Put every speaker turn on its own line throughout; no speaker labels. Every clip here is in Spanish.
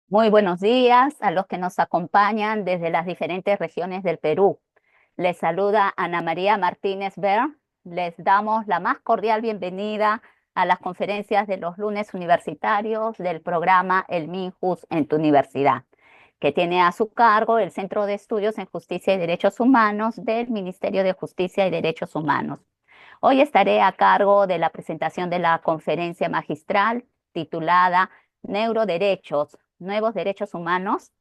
Muy buenos días a los que nos acompañan desde las diferentes regiones del Perú. Les saluda Ana María Martínez Ver. Les damos la más cordial bienvenida a las conferencias de los lunes universitarios del programa El Minjus en tu universidad, que tiene a su cargo el Centro de Estudios en Justicia y Derechos Humanos del Ministerio de Justicia y Derechos Humanos. Hoy estaré a cargo de la presentación de la conferencia magistral titulada Neuroderechos, Nuevos Derechos Humanos,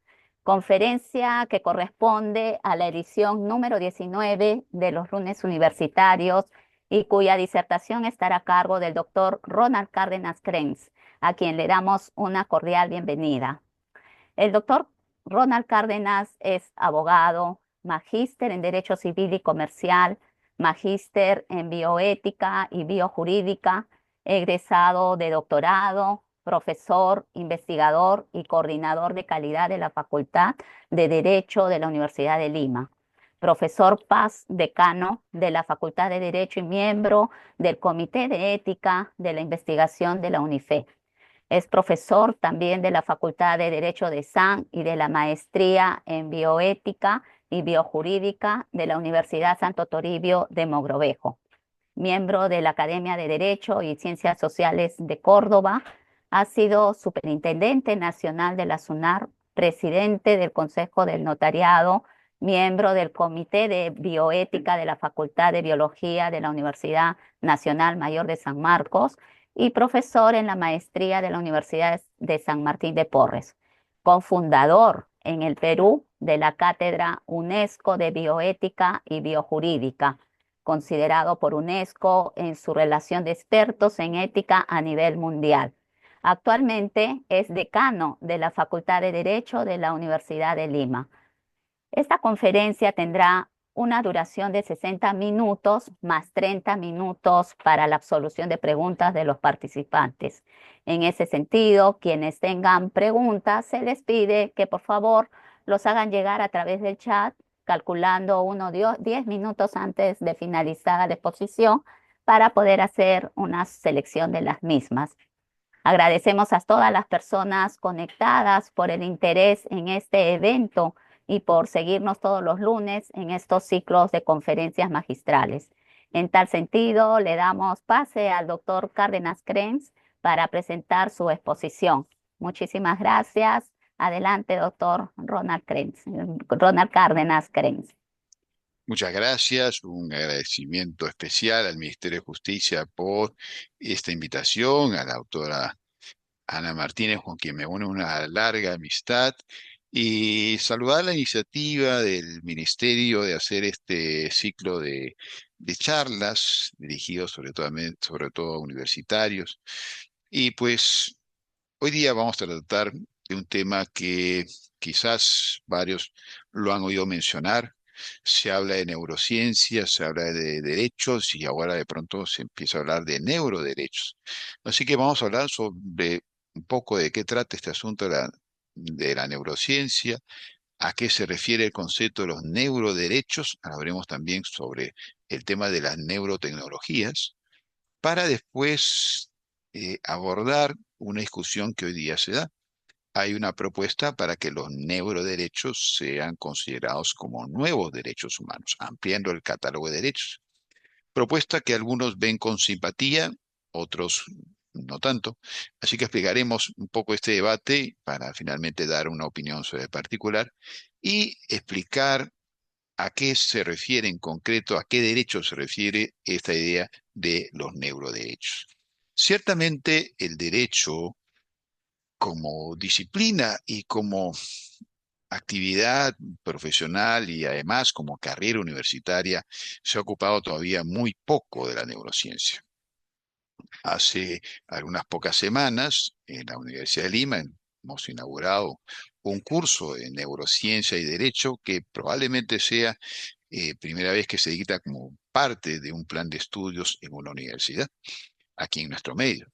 conferencia que corresponde a la edición número 19 de los lunes universitarios y cuya disertación estará a cargo del doctor Ronald Cárdenas Krenz, a quien le damos una cordial bienvenida. El doctor Ronald Cárdenas es abogado, magíster en Derecho Civil y Comercial, magíster en Bioética y Biojurídica, egresado de doctorado, profesor, investigador y coordinador de calidad de la Facultad de Derecho de la Universidad de Lima. Profesor Paz, decano de la Facultad de Derecho y miembro del Comité de Ética de la Investigación de la UNIFE. Es profesor también de la Facultad de Derecho de San y de la Maestría en Bioética y Biojurídica de la Universidad Santo Toribio de Mogrovejo. Miembro de la Academia de Derecho y Ciencias Sociales de Córdoba. Ha sido superintendente nacional de la SUNAR, presidente del Consejo del Notariado, miembro del Comité de Bioética de la Facultad de Biología de la Universidad Nacional Mayor de San Marcos y profesor en la maestría de la Universidad de San Martín de Porres. Cofundador en el Perú de la Cátedra UNESCO de Bioética y Biojurídica, considerado por UNESCO en su relación de expertos en ética a nivel mundial. Actualmente es decano de la Facultad de Derecho de la Universidad de Lima. Esta conferencia tendrá una duración de 60 minutos más 30 minutos para la absolución de preguntas de los participantes. En ese sentido, quienes tengan preguntas, se les pide que por favor los hagan llegar a través del chat, calculando 10 minutos antes de finalizar la exposición para poder hacer una selección de las mismas. Agradecemos a todas las personas conectadas por el interés en este evento y por seguirnos todos los lunes en estos ciclos de conferencias magistrales. En tal sentido, le damos pase al doctor Cárdenas Krenz para presentar su exposición. Muchísimas gracias. Adelante, doctor Ronald Krenz, Ronald Cárdenas Krenz.
Muchas gracias, un agradecimiento especial al Ministerio de Justicia por esta invitación, a la autora Ana Martínez, con quien me une una larga amistad, y saludar la iniciativa del Ministerio de hacer este ciclo de charlas dirigidos sobre todo a universitarios. Y pues hoy día vamos a tratar de un tema que quizás varios lo han oído mencionar. Se habla de neurociencia, se habla de derechos y ahora de pronto se empieza a hablar de neuroderechos. Así que vamos a hablar sobre un poco de qué trata este asunto de la neurociencia, a qué se refiere el concepto de los neuroderechos. Hablaremos también sobre el tema de las neurotecnologías para después abordar una discusión que hoy día se da. Hay una propuesta para que los neuroderechos sean considerados como nuevos derechos humanos, ampliando el catálogo de derechos. Propuesta que algunos ven con simpatía, otros no tanto. Así que explicaremos un poco este debate para finalmente dar una opinión sobre el particular y explicar a qué se refiere en concreto, a qué derecho se refiere esta idea de los neuroderechos. Ciertamente el derecho como disciplina y como actividad profesional y además como carrera universitaria se ha ocupado todavía muy poco de la neurociencia. Hace algunas pocas semanas en la Universidad de Lima hemos inaugurado un curso de neurociencia y derecho que probablemente sea primera vez que se dicta como parte de un plan de estudios en una universidad, aquí en nuestro medio.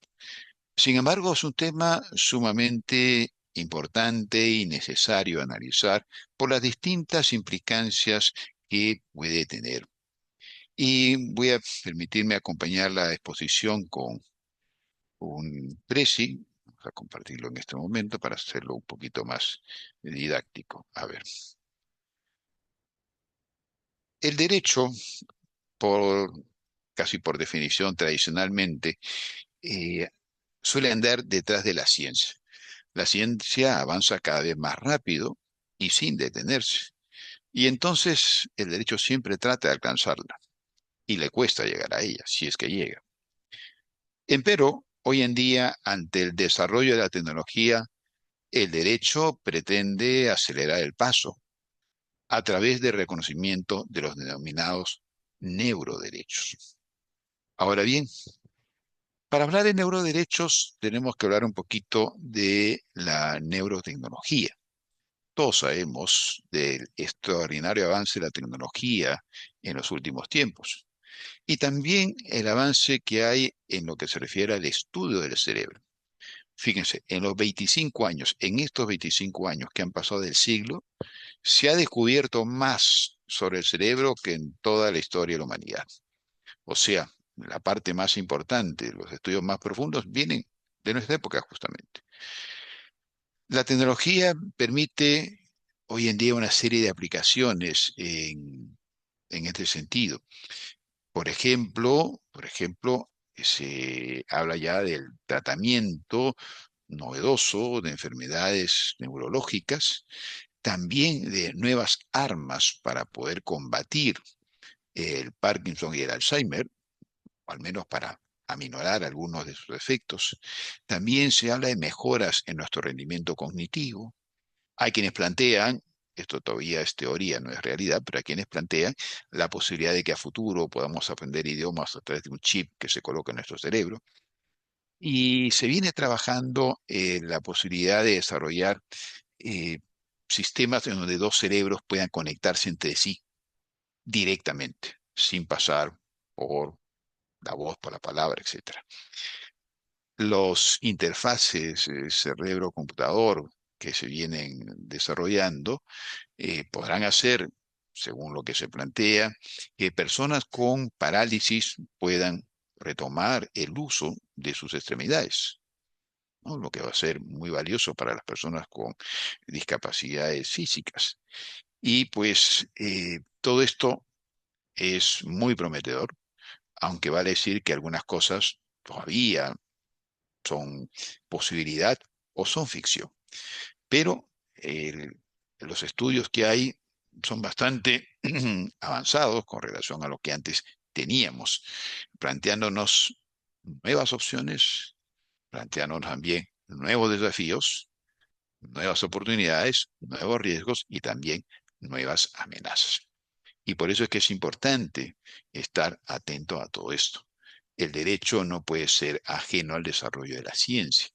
Sin embargo, es un tema sumamente importante y necesario analizar por las distintas implicancias que puede tener. Y voy a permitirme acompañar la exposición con un presi, Vamos a compartirlo en este momento para hacerlo un poquito más didáctico. A ver, el derecho, por, casi por definición tradicionalmente, eh, suele andar detrás de la ciencia. La ciencia avanza cada vez más rápido y sin detenerse. Y entonces el derecho siempre trata de alcanzarla y le cuesta llegar a ella, si es que llega. Empero, hoy en día, ante el desarrollo de la tecnología, el derecho pretende acelerar el paso a través del reconocimiento de los denominados neuroderechos. Ahora bien, para hablar de neuroderechos tenemos que hablar un poquito de la neurotecnología. Todos sabemos del extraordinario avance de la tecnología en los últimos tiempos y también el avance que hay en lo que se refiere al estudio del cerebro. Fíjense, en los 25 años, en estos 25 años que han pasado del siglo, se ha descubierto más sobre el cerebro que en toda la historia de la humanidad. O sea, la parte más importante, los estudios más profundos vienen de nuestra época justamente. La tecnología permite hoy en día una serie de aplicaciones en este sentido. Por ejemplo, se habla ya del tratamiento novedoso de enfermedades neurológicas, también de nuevas armas para poder combatir el Parkinson y el Alzheimer, o al menos para aminorar algunos de sus efectos. También se habla de mejoras en nuestro rendimiento cognitivo. Hay quienes plantean, esto todavía es teoría, no es realidad, pero hay quienes plantean la posibilidad de que a futuro podamos aprender idiomas a través de un chip que se coloca en nuestro cerebro. Y se viene trabajando la posibilidad de desarrollar eh, sistemas en donde dos cerebros puedan conectarse entre sí directamente, sin pasar por la voz, por la palabra, etcétera. Los interfaces cerebro-computador que se vienen desarrollando podrán hacer, según lo que se plantea, que personas con parálisis puedan retomar el uso de sus extremidades, ¿no? Lo que va a ser muy valioso para las personas con discapacidades físicas. Y pues todo esto es muy prometedor, aunque vale decir que algunas cosas todavía son posibilidad o son ficción. Pero los estudios que hay son bastante avanzados con relación a lo que antes teníamos, planteándonos nuevas opciones, planteándonos también nuevos desafíos, nuevas oportunidades, nuevos riesgos y también nuevas amenazas. Y por eso es que es importante estar atento a todo esto. El derecho no puede ser ajeno al desarrollo de la ciencia.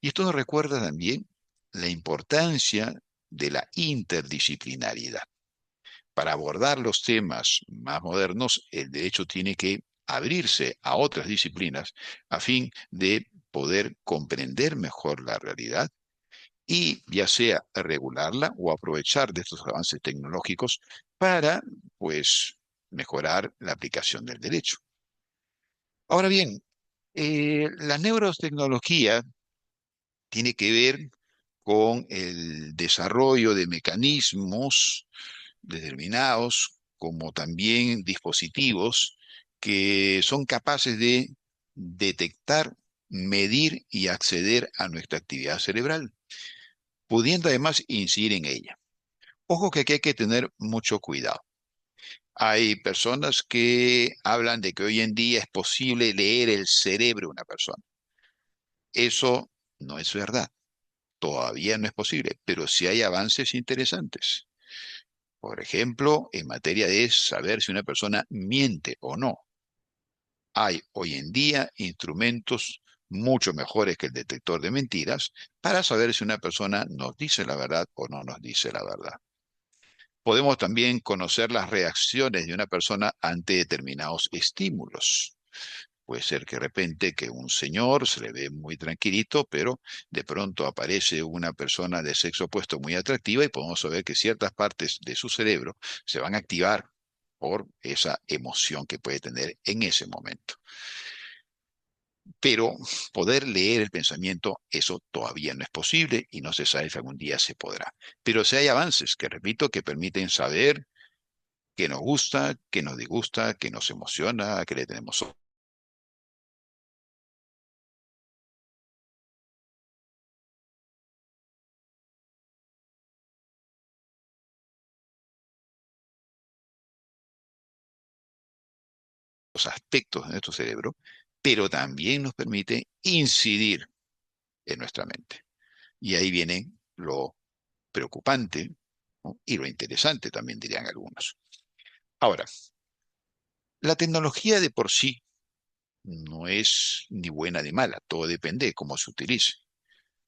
Y esto nos recuerda también la importancia de la interdisciplinariedad. Para abordar los temas más modernos, el derecho tiene que abrirse a otras disciplinas a fin de poder comprender mejor la realidad y ya sea regularla o aprovechar de estos avances tecnológicos para, pues, mejorar la aplicación del derecho. Ahora bien, la neurotecnología tiene que ver con el desarrollo de mecanismos determinados, como también dispositivos que son capaces de detectar, medir y acceder a nuestra actividad cerebral, pudiendo además incidir en ella. Ojo que aquí hay que tener mucho cuidado. Hay personas que hablan de que hoy en día es posible leer el cerebro de una persona. Eso no es verdad. Todavía no es posible, pero sí hay avances interesantes. Por ejemplo, en materia de saber si una persona miente o no. Hay hoy en día instrumentos mucho mejores que el detector de mentiras para saber si una persona nos dice la verdad o no nos dice la verdad. Podemos también conocer las reacciones de una persona ante determinados estímulos. Puede ser que de repente que un señor se le ve muy tranquilito, pero de pronto aparece una persona de sexo opuesto muy atractiva y podemos saber que ciertas partes de su cerebro se van a activar por esa emoción que puede tener en ese momento. Pero poder leer el pensamiento, eso todavía no es posible y no se sabe si algún día se podrá. Pero sí hay avances que, repito, que permiten saber qué nos gusta, qué nos disgusta, qué nos emociona, qué le tenemos los aspectos de nuestro cerebro, pero también nos permite incidir en nuestra mente. Y ahí viene lo preocupante, ¿no? Y lo interesante también dirían algunos. Ahora, la tecnología de por sí no es ni buena ni mala, todo depende de cómo se utilice.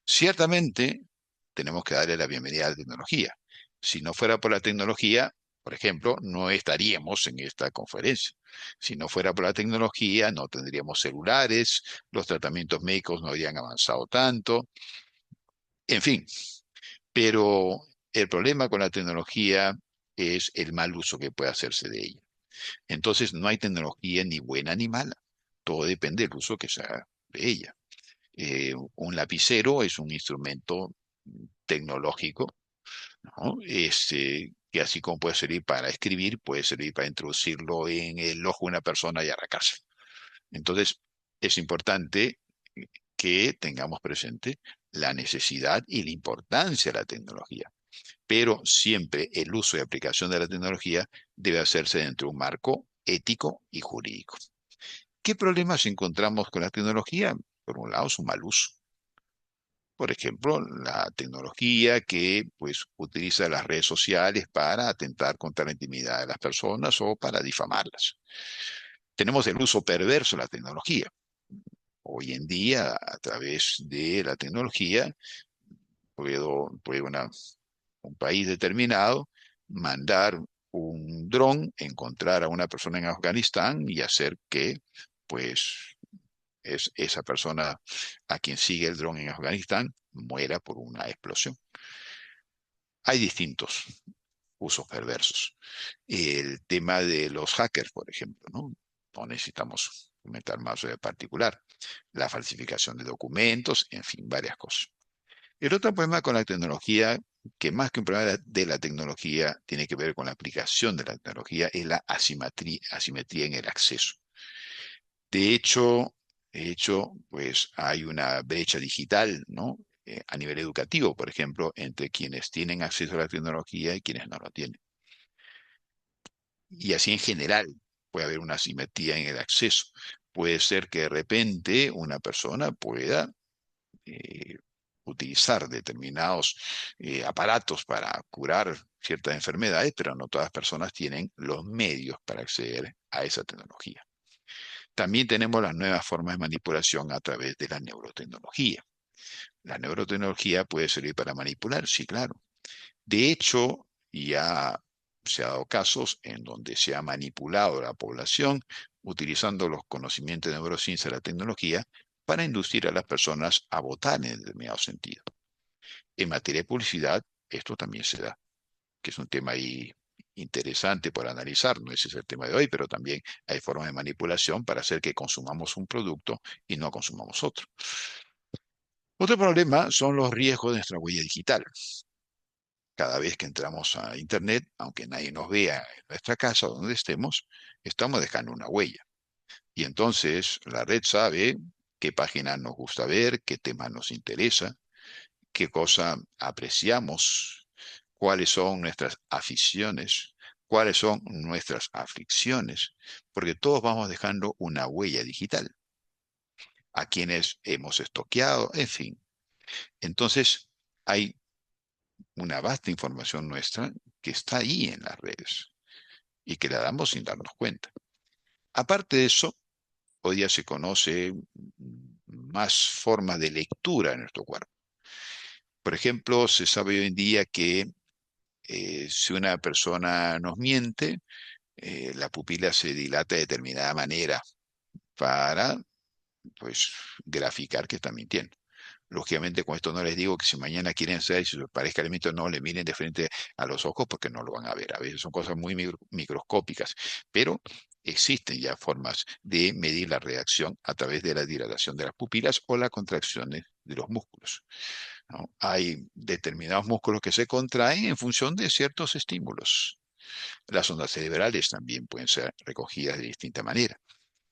Ciertamente, tenemos que darle la bienvenida a la tecnología. Si no fuera por la tecnología, por ejemplo, no estaríamos en esta conferencia. Si no fuera por la tecnología, no tendríamos celulares, los tratamientos médicos no habrían avanzado tanto, en fin. Pero el problema con la tecnología es el mal uso que puede hacerse de ella. Entonces, no hay tecnología ni buena ni mala. Todo depende del uso que se haga de ella. Un lapicero es un instrumento tecnológico, ¿no? Que así como puede servir para escribir, puede servir para introducirlo en el ojo de una persona y arrancarse. Entonces, es importante que tengamos presente la necesidad y la importancia de la tecnología, pero siempre el uso y aplicación de la tecnología debe hacerse dentro de un marco ético y jurídico. ¿Qué problemas encontramos con la tecnología? Por un lado, su mal uso. Por ejemplo, la tecnología que pues utiliza las redes sociales para atentar contra la intimidad de las personas o para difamarlas. Tenemos el uso perverso de la tecnología. Hoy en día, a través de la tecnología, puede un país determinado mandar un dron, encontrar a una persona en Afganistán y hacer que, pues, esa persona a quien sigue el dron en Afganistán muera por una explosión. Hay distintos usos perversos. El tema de los hackers, por ejemplo, ¿no? No necesitamos comentar más de particular. La falsificación de documentos, en fin, varias cosas. El otro problema con la tecnología, que más que un problema de la tecnología, tiene que ver con la aplicación de la tecnología, es la asimetría en el acceso. De hecho, pues hay una brecha digital, ¿no? A nivel educativo, por ejemplo, entre quienes tienen acceso a la tecnología y quienes no lo tienen. Y así en general puede haber una asimetría en el acceso. Puede ser que de repente una persona pueda eh, utilizar determinados aparatos para curar ciertas enfermedades, pero no todas las personas tienen los medios para acceder a esa tecnología. También tenemos las nuevas formas de manipulación a través de la neurotecnología. La neurotecnología puede servir para manipular, sí, claro. De hecho, ya se ha dado casos en donde se ha manipulado a la población utilizando los conocimientos de neurociencia y la tecnología para inducir a las personas a votar en determinado sentido. En materia de publicidad, esto también se da, que es un tema ahí interesante por analizar, no ese es el tema de hoy, pero también hay formas de manipulación para hacer que consumamos un producto y no consumamos otro. Otro problema son los riesgos de nuestra huella digital. Cada vez que entramos a Internet, aunque nadie nos vea en nuestra casa o donde estemos, estamos dejando una huella. Y entonces la red sabe qué páginas nos gusta ver, qué temas nos interesa, qué cosa apreciamos, cuáles son nuestras aficiones, cuáles son nuestras aflicciones, porque todos vamos dejando una huella digital a quienes hemos estoqueado, en fin. Entonces, hay una vasta información nuestra que está ahí en las redes y que la damos sin darnos cuenta. Aparte de eso, hoy día se conoce más formas de lectura en nuestro cuerpo. Por ejemplo, se sabe hoy en día que si una persona nos miente, la pupila se dilata de determinada manera para, pues, graficar que está mintiendo. Lógicamente, con esto no les digo que si mañana quieren ser, si les parezca el mito, no le miren de frente a los ojos porque no lo van a ver. A veces son cosas muy microscópicas, pero existen ya formas de medir la reacción a través de la dilatación de las pupilas o las contracciones de los músculos, ¿no? Hay determinados músculos que se contraen en función de ciertos estímulos. Las ondas cerebrales también pueden ser recogidas de distinta manera.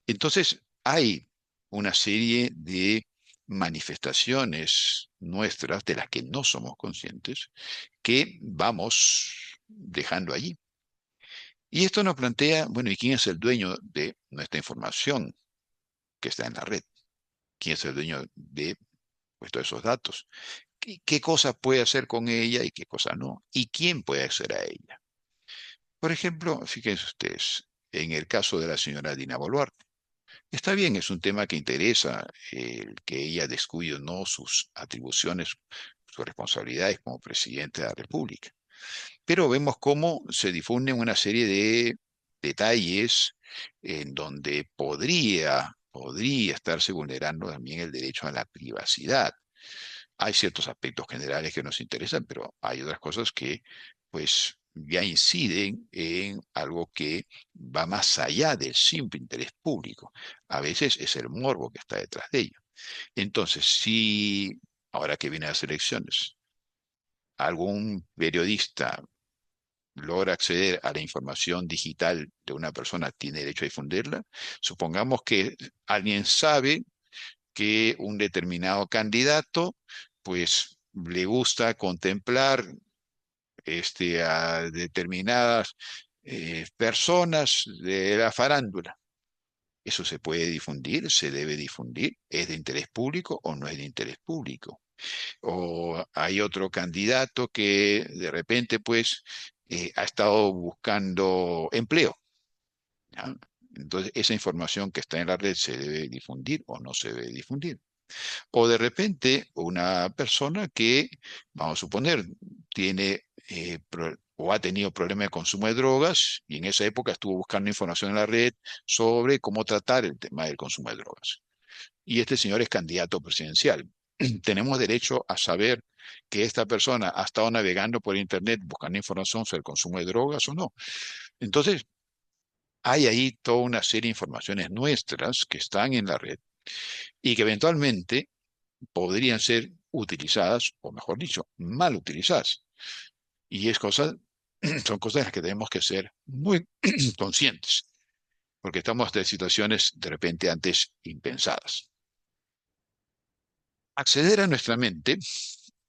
Entonces, hay una serie de manifestaciones nuestras de las que no somos conscientes que vamos dejando allí. Y esto nos plantea, bueno, ¿y quién es el dueño de nuestra información que está en la red? ¿Quién es el dueño de, pues, todos esos datos? ¿Qué cosa puede hacer con ella y qué cosa no? ¿Y quién puede acceder a ella? Por ejemplo, fíjense ustedes, en el caso de la señora Dina Boluarte. Está bien, es un tema que interesa, el que ella descuide o no sus atribuciones, sus responsabilidades como presidente de la República. Pero vemos cómo se difunden una serie de detalles en donde podría estarse vulnerando también el derecho a la privacidad. Hay ciertos aspectos generales que nos interesan, pero hay otras cosas que, pues, ya inciden en algo que va más allá del simple interés público. A veces es el morbo que está detrás de ello. Entonces, si ahora que vienen las elecciones, algún periodista logra acceder a la información digital de una persona, tiene derecho a difundirla. Supongamos que alguien sabe que un determinado candidato, pues le gusta contemplar a determinadas personas de la farándula. Eso se puede difundir, se debe difundir, es de interés público o no es de interés público. O hay otro candidato que de repente, pues, ha estado buscando empleo, ¿ya? Entonces, esa información que está en la red se debe difundir o no se debe difundir. O de repente una persona que, vamos a suponer, tiene o ha tenido problemas de consumo de drogas y en esa época estuvo buscando información en la red sobre cómo tratar el tema del consumo de drogas. Y este señor es candidato presidencial. Tenemos derecho a saber que esta persona ha estado navegando por Internet buscando información sobre el consumo de drogas o no. Entonces, hay ahí toda una serie de informaciones nuestras que están en la red y que eventualmente podrían ser utilizadas, o mejor dicho, mal utilizadas. Y son cosas de las que tenemos que ser muy conscientes, porque estamos ante situaciones de repente antes impensadas. Acceder a nuestra mente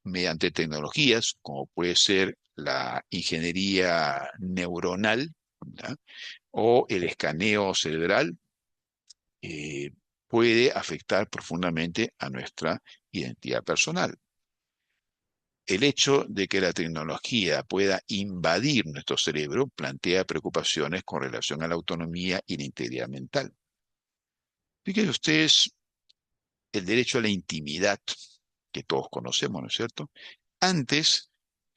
mediante tecnologías, como puede ser la ingeniería neuronal, ¿ya?, o el escaneo cerebral, eh, puede afectar profundamente a nuestra identidad personal. El hecho de que la tecnología pueda invadir nuestro cerebro plantea preocupaciones con relación a la autonomía y la integridad mental. Fíjense ustedes el derecho a la intimidad, que todos conocemos, ¿no es cierto? Antes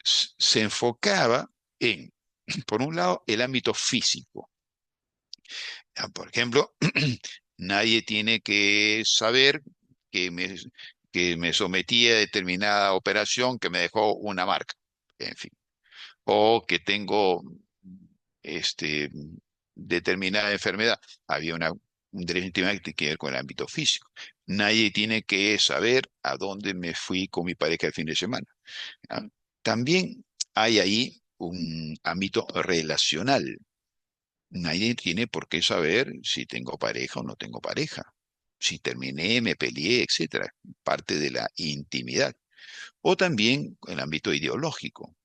se enfocaba en, por un lado, el ámbito físico. Por ejemplo, nadie tiene que saber que me, que me sometí a determinada operación que me dejó una marca. En fin, o que tengo este, determinada enfermedad. Había un derecho de intimidad que tiene que ver con el ámbito físico. Nadie tiene que saber a dónde me fui con mi pareja el fin de semana, ¿ya? También hay ahí un ámbito relacional. Nadie tiene por qué saber si tengo pareja o no tengo pareja, si terminé, me peleé, etcétera. Parte de la intimidad. O también el ámbito ideológico.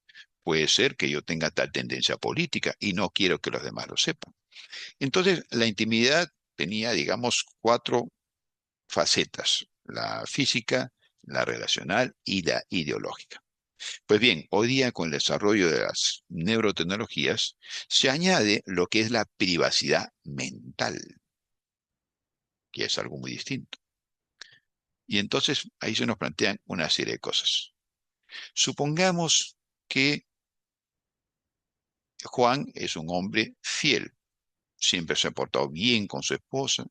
Puede ser que yo tenga tal tendencia política y no quiero que los demás lo sepan. Entonces, la intimidad tenía, digamos, cuatro facetas: la física, la relacional y la ideológica. Pues bien, hoy día con el desarrollo de las neurotecnologías se añade lo que es la privacidad mental, que es algo muy distinto. Y entonces ahí se nos plantean una serie de cosas. Supongamos que Juan es un hombre fiel, siempre se ha portado bien con su esposa,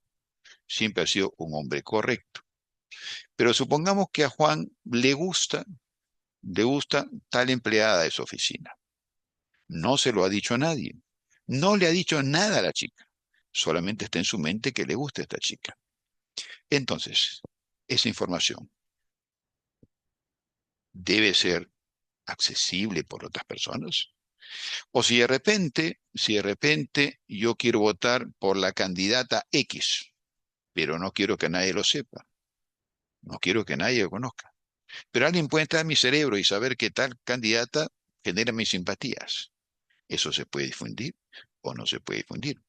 siempre ha sido un hombre correcto. Pero supongamos que a Juan le gusta tal empleada de su oficina. No se lo ha dicho a nadie. No le ha dicho nada a la chica. Solamente está en su mente que le gusta a esta chica. Entonces, esa información debe ser accesible por otras personas. O si de repente yo quiero votar por la candidata X, pero no quiero que nadie lo sepa, no quiero que nadie lo conozca. Pero alguien puede entrar en mi cerebro y saber que tal candidata genera mis simpatías. ¿Eso se puede difundir o no se puede difundir?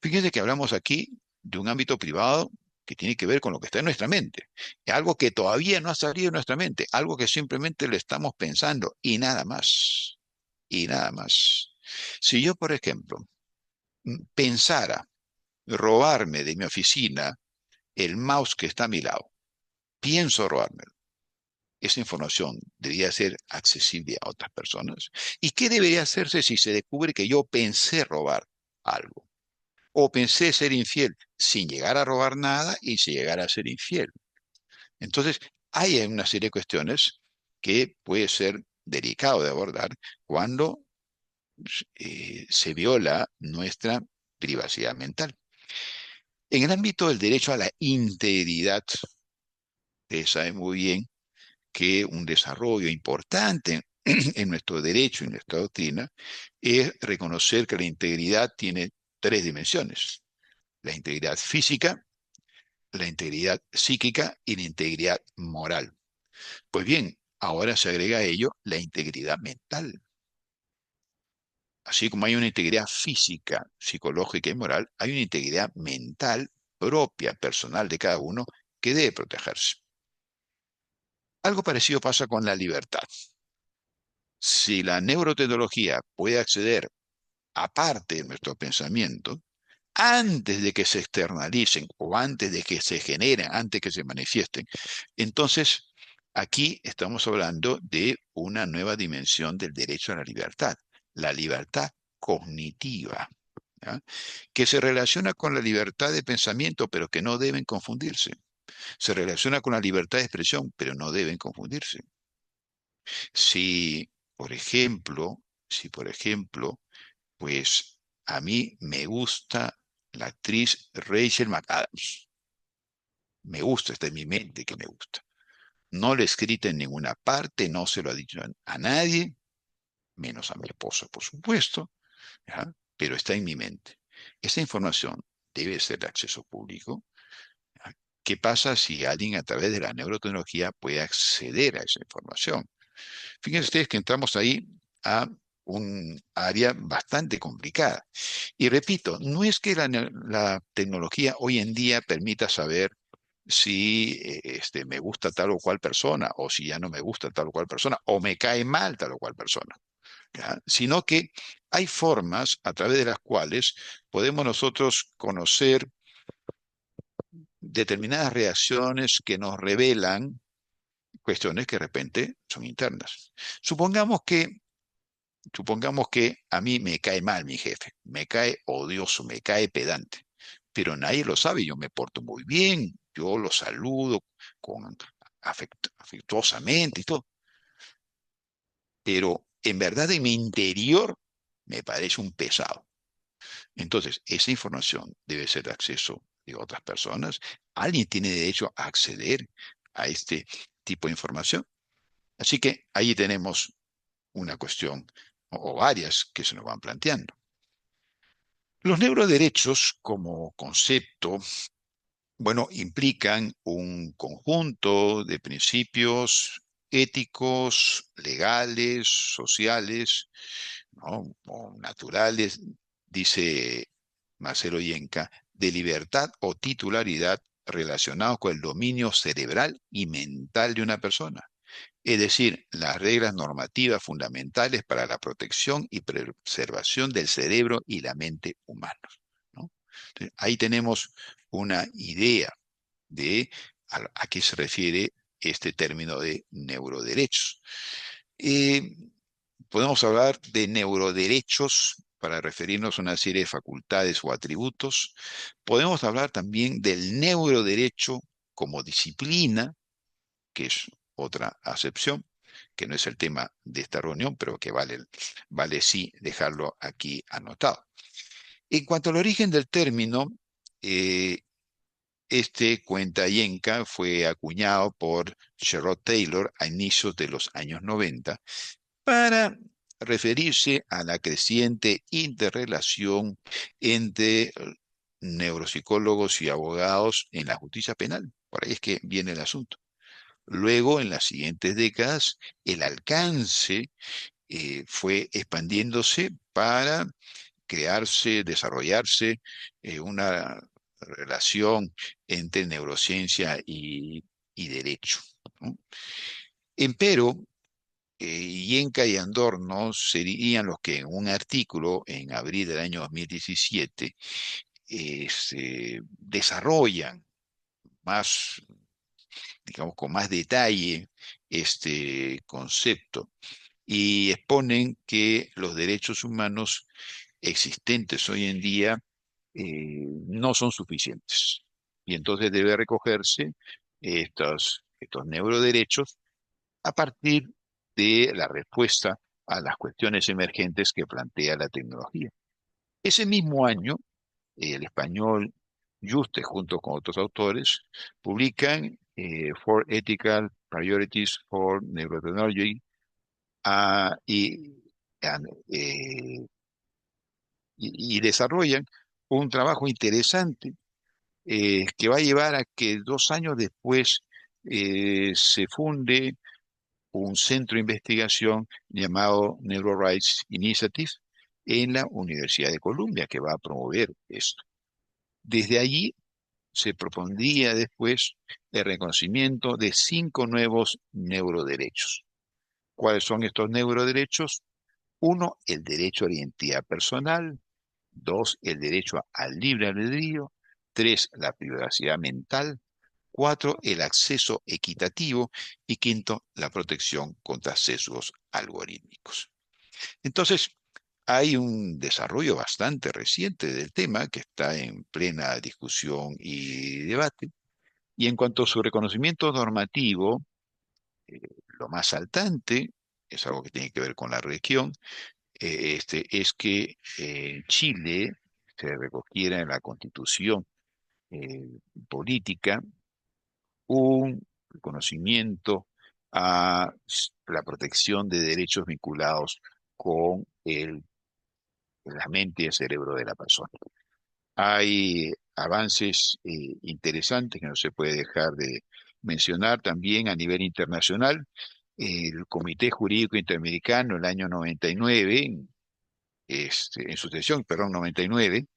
Fíjense que hablamos aquí de un ámbito privado que tiene que ver con lo que está en nuestra mente. Algo que todavía no ha salido de nuestra mente, algo que simplemente lo estamos pensando y nada más. Y nada más. Si yo, por ejemplo, pensara robarme de mi oficina el mouse que está a mi lado, pienso robármelo. Esa información debería ser accesible a otras personas. ¿Y qué debería hacerse si se descubre que yo pensé robar algo? O pensé ser infiel sin llegar a robar nada y sin llegar a ser infiel. Entonces, hay una serie de cuestiones que puede ser delicado de abordar cuando se viola nuestra privacidad mental. En el ámbito del derecho a la integridad, ustedes saben muy bien que un desarrollo importante en nuestro derecho y nuestra doctrina es reconocer que la integridad tiene tres dimensiones: la integridad física, la integridad psíquica y la integridad moral. Pues bien, ahora se agrega a ello la integridad mental. Así como hay una integridad física, psicológica y moral, hay una integridad mental propia, personal de cada uno, que debe protegerse. Algo parecido pasa con la libertad. Si la neurotecnología puede acceder a parte de nuestro pensamiento, antes de que se externalicen o antes de que se generen, antes de que se manifiesten, entonces aquí estamos hablando de una nueva dimensión del derecho a la libertad cognitiva, ¿ya? Que se relaciona con la libertad de pensamiento, pero que no deben confundirse. Se relaciona con la libertad de expresión, pero no deben confundirse. Si, por ejemplo, si, por ejemplo, pues a mí me gusta la actriz Rachel McAdams. Me gusta, está en mi mente que me gusta. No lo he escrito en ninguna parte, no se lo ha dicho a nadie, menos a mi esposa, por supuesto, ¿ya? Pero está en mi mente. Esa información debe ser de acceso público. ¿Ya? ¿Qué pasa si alguien a través de la neurotecnología puede acceder a esa información? Fíjense ustedes que entramos ahí a un área bastante complicada. Y repito, no es que la tecnología hoy en día permita saber si me gusta tal o cual persona, o si ya no me gusta tal o cual persona, o me cae mal tal o cual persona, ¿ya? Sino que hay formas a través de las cuales podemos nosotros conocer determinadas reacciones que nos revelan cuestiones que de repente son internas. Supongamos que Supongamos que a mí me cae mal mi jefe, me cae odioso, me cae pedante, pero nadie lo sabe, yo me porto muy bien, yo lo saludo con afectuosamente y todo, pero en verdad en mi interior me parece un pesado. Entonces, esa información debe ser de acceso de otras personas. Alguien tiene derecho a acceder a este tipo de información. Así que ahí tenemos una cuestión o varias que se nos van planteando. Los neuroderechos como concepto, bueno, implican un conjunto de principios éticos, legales, sociales, ¿no? O naturales, dice Marcelo Yenca, de libertad o titularidad relacionados con el dominio cerebral y mental de una persona. Es decir, las reglas normativas fundamentales para la protección y preservación del cerebro y la mente humanos, ¿no? Entonces, ahí tenemos una idea de a qué se refiere este término de neuroderechos. Eh, Podemos hablar de neuroderechos para referirnos a una serie de facultades o atributos. Podemos hablar también del neuroderecho como disciplina, que es otra acepción, que no es el tema de esta reunión, pero que vale sí dejarlo aquí anotado. En cuanto al origen del término, eh, este cuentayenca fue acuñado por Sherrod Taylor a inicios de los años 90 para referirse a la creciente interrelación entre neuropsicólogos y abogados en la justicia penal. Por ahí es que viene el asunto. Luego, en las siguientes décadas, el alcance fue expandiéndose para crearse, desarrollarse una relación entre neurociencia y derecho, ¿no? Empero, Yenka y Andorno serían los que en un artículo en abril del año 2017 se desarrollan más, digamos, con más detalle este concepto y exponen que los derechos humanos existentes hoy en día no son suficientes. Y entonces debe recogerse estos neuroderechos a partir de la respuesta a las cuestiones emergentes que plantea la tecnología. Ese mismo año, el español Juste, junto con otros autores, publican Four Ethical Priorities for Neurotechnology ah, y, and, y desarrollan un trabajo interesante que va a llevar a que 2 años después se funde un centro de investigación llamado NeuroRights Initiative en la Universidad de Columbia, que va a promover esto. Desde allí se propondría después el reconocimiento de 5 nuevos neuroderechos. ¿Cuáles son estos neuroderechos? Uno, el derecho a la identidad personal. Dos, el derecho al libre albedrío. Tres, la privacidad mental. Cuatro, el acceso equitativo. Y quinto, la protección contra sesgos algorítmicos. Entonces, hay un desarrollo bastante reciente del tema que está en plena discusión y debate. Y en cuanto a su reconocimiento normativo, eh, lo más saltante, es algo que tiene que ver con la región, es que en Chile se recogiera en la constitución eh, política un reconocimiento a la protección de derechos vinculados con la mente y el cerebro de la persona. Hay avances interesantes que no se puede dejar de mencionar también a nivel internacional. El Comité Jurídico Interamericano, el año 99, en su sesión, perdón, 99,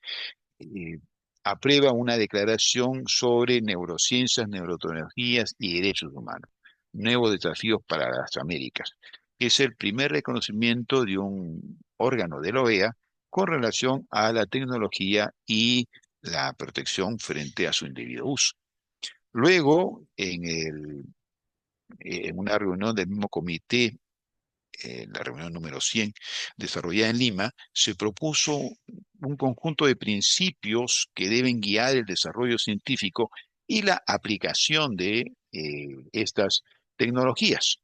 eh, aprueba una declaración sobre neurociencias, neurotecnologías y derechos humanos, nuevos desafíos para las Américas, que es el primer reconocimiento de un órgano de la OEA con relación a la tecnología y la protección frente a su indebido uso. Luego, en una reunión del mismo comité, la reunión número 100, desarrollada en Lima, se propuso un conjunto de principios que deben guiar el desarrollo científico y la aplicación de estas tecnologías.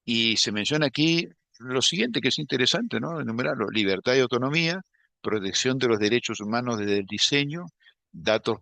Y se menciona aquí lo siguiente, que es interesante, ¿no? Enumerarlo: libertad y autonomía, protección de los derechos humanos desde el diseño, datos,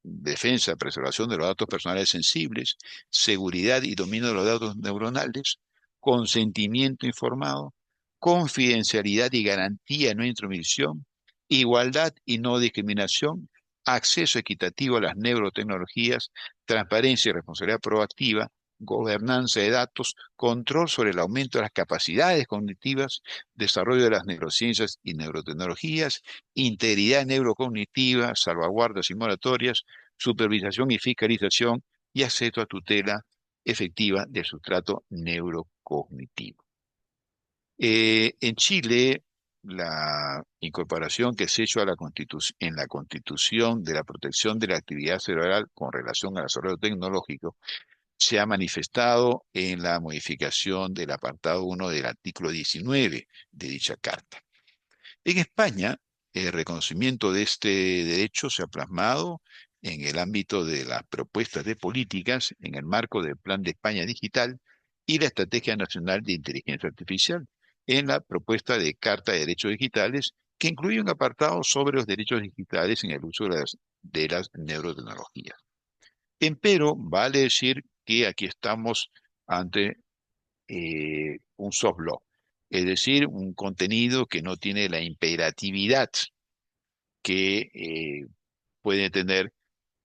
defensa, preservación de los datos personales sensibles, seguridad y dominio de los datos neuronales, consentimiento informado, confidencialidad y garantía de no intromisión, igualdad y no discriminación, acceso equitativo a las neurotecnologías, transparencia y responsabilidad proactiva, gobernanza de datos, control sobre el aumento de las capacidades cognitivas, desarrollo de las neurociencias y neurotecnologías, integridad neurocognitiva, salvaguardas y moratorias, supervisación y fiscalización y acceso a tutela efectiva del sustrato neurocognitivo. En Chile, la incorporación que se hizo a en la Constitución de la protección de la actividad cerebral con relación al desarrollo tecnológico se ha manifestado en la modificación del apartado 1 del artículo 19 de dicha carta. En España, el reconocimiento de este derecho se ha plasmado en el ámbito de las propuestas de políticas en el marco del Plan de España Digital y la Estrategia Nacional de Inteligencia Artificial, en la propuesta de Carta de Derechos Digitales que incluye un apartado sobre los derechos digitales en el uso de las neurotecnologías. Empero, vale decir que aquí estamos ante un soft law, es decir, un contenido que no tiene la imperatividad que pueden tener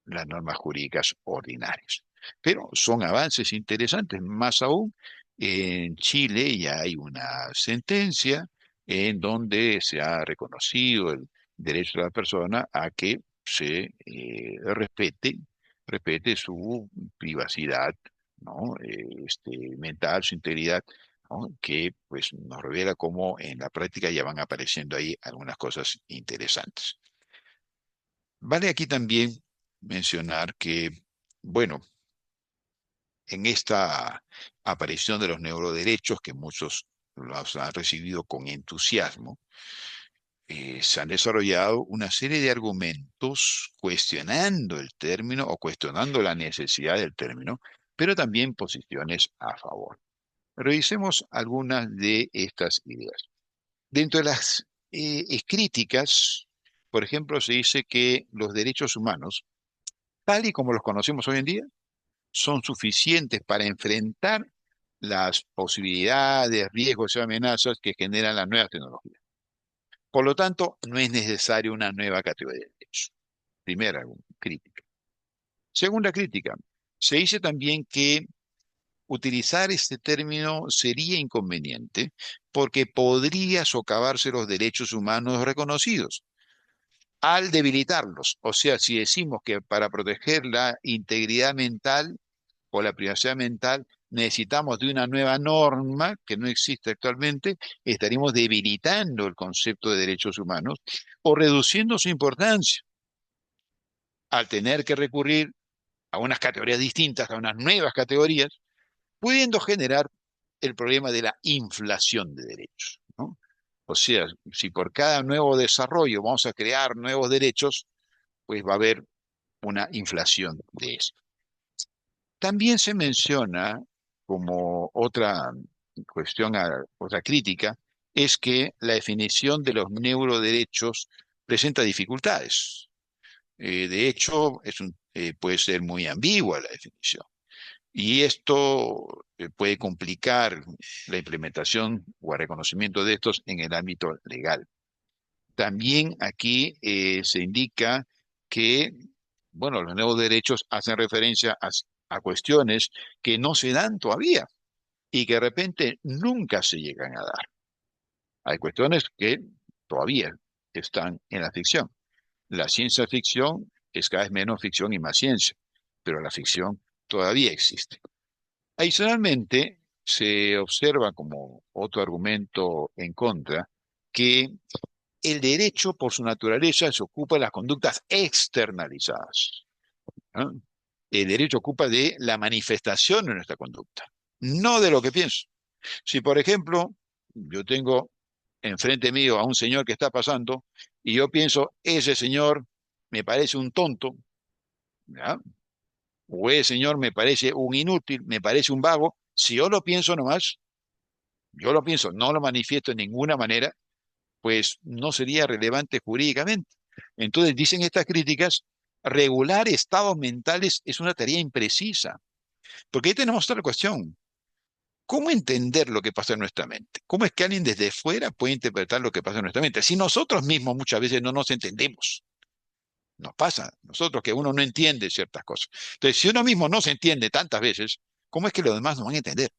las normas jurídicas ordinarias. Pero son avances interesantes. Más aún, en Chile ya hay una sentencia en donde se ha reconocido el derecho de la persona a que se respete su privacidad, ¿no? Mental, su integridad, ¿no? Que pues nos revela cómo en la práctica ya van apareciendo ahí algunas cosas interesantes. Vale aquí también mencionar que, bueno, en esta aparición de los neuroderechos, que muchos los han recibido con entusiasmo, se han desarrollado una serie de argumentos cuestionando el término o cuestionando la necesidad del término, pero también posiciones a favor. Revisemos algunas de estas ideas. Dentro de las críticas, por ejemplo, se dice que los derechos humanos, tal y como los conocemos hoy en día, son suficientes para enfrentar las posibilidades, riesgos y amenazas que generan las nuevas tecnologías. Por lo tanto, no es necesaria una nueva categoría de derechos. Primera crítica. Segunda crítica. Se dice también que utilizar este término sería inconveniente porque podría socavarse los derechos humanos reconocidos al debilitarlos. O sea, si decimos que para proteger la integridad mental o la privacidad mental necesitamos de una nueva norma que no existe actualmente, estaríamos debilitando el concepto de derechos humanos o reduciendo su importancia al tener que recurrir a unas categorías distintas, a unas nuevas categorías, pudiendo generar el problema de la inflación de derechos, ¿no? O sea, si por cada nuevo desarrollo vamos a crear nuevos derechos, pues va a haber una inflación de eso. También se menciona como otra cuestión, otra crítica, es que la definición de los neuroderechos presenta dificultades. De hecho, puede ser muy ambigua la definición. Y esto puede complicar la implementación o el reconocimiento de estos en el ámbito legal. También aquí se indica que, bueno, los nuevos derechos hacen referencia a cuestiones que no se dan todavía y que de repente nunca se llegan a dar. Hay cuestiones que todavía están en la ficción. La ciencia ficción es cada vez menos ficción y más ciencia, pero la ficción todavía existe. Adicionalmente, se observa como otro argumento en contra que el derecho, por su naturaleza, se ocupa de las conductas externalizadas, ¿no? El derecho ocupa de la manifestación de nuestra conducta, no de lo que pienso. Si, por ejemplo, yo tengo enfrente mío a un señor que está pasando y yo pienso, ese señor me parece un tonto, ¿ya? O ese señor me parece un inútil, me parece un vago, si yo lo pienso nomás, yo lo pienso, no lo manifiesto de ninguna manera, pues no sería relevante jurídicamente. Entonces, dicen estas críticas, regular estados mentales es una tarea imprecisa, porque ahí tenemos otra cuestión. ¿Cómo entender lo que pasa en nuestra mente? ¿Cómo es que alguien desde fuera puede interpretar lo que pasa en nuestra mente? Si nosotros mismos muchas veces no nos entendemos, nos pasa, nosotros que uno no entiende ciertas cosas. Entonces, si uno mismo no se entiende tantas veces, ¿cómo es que los demás nos van a entender?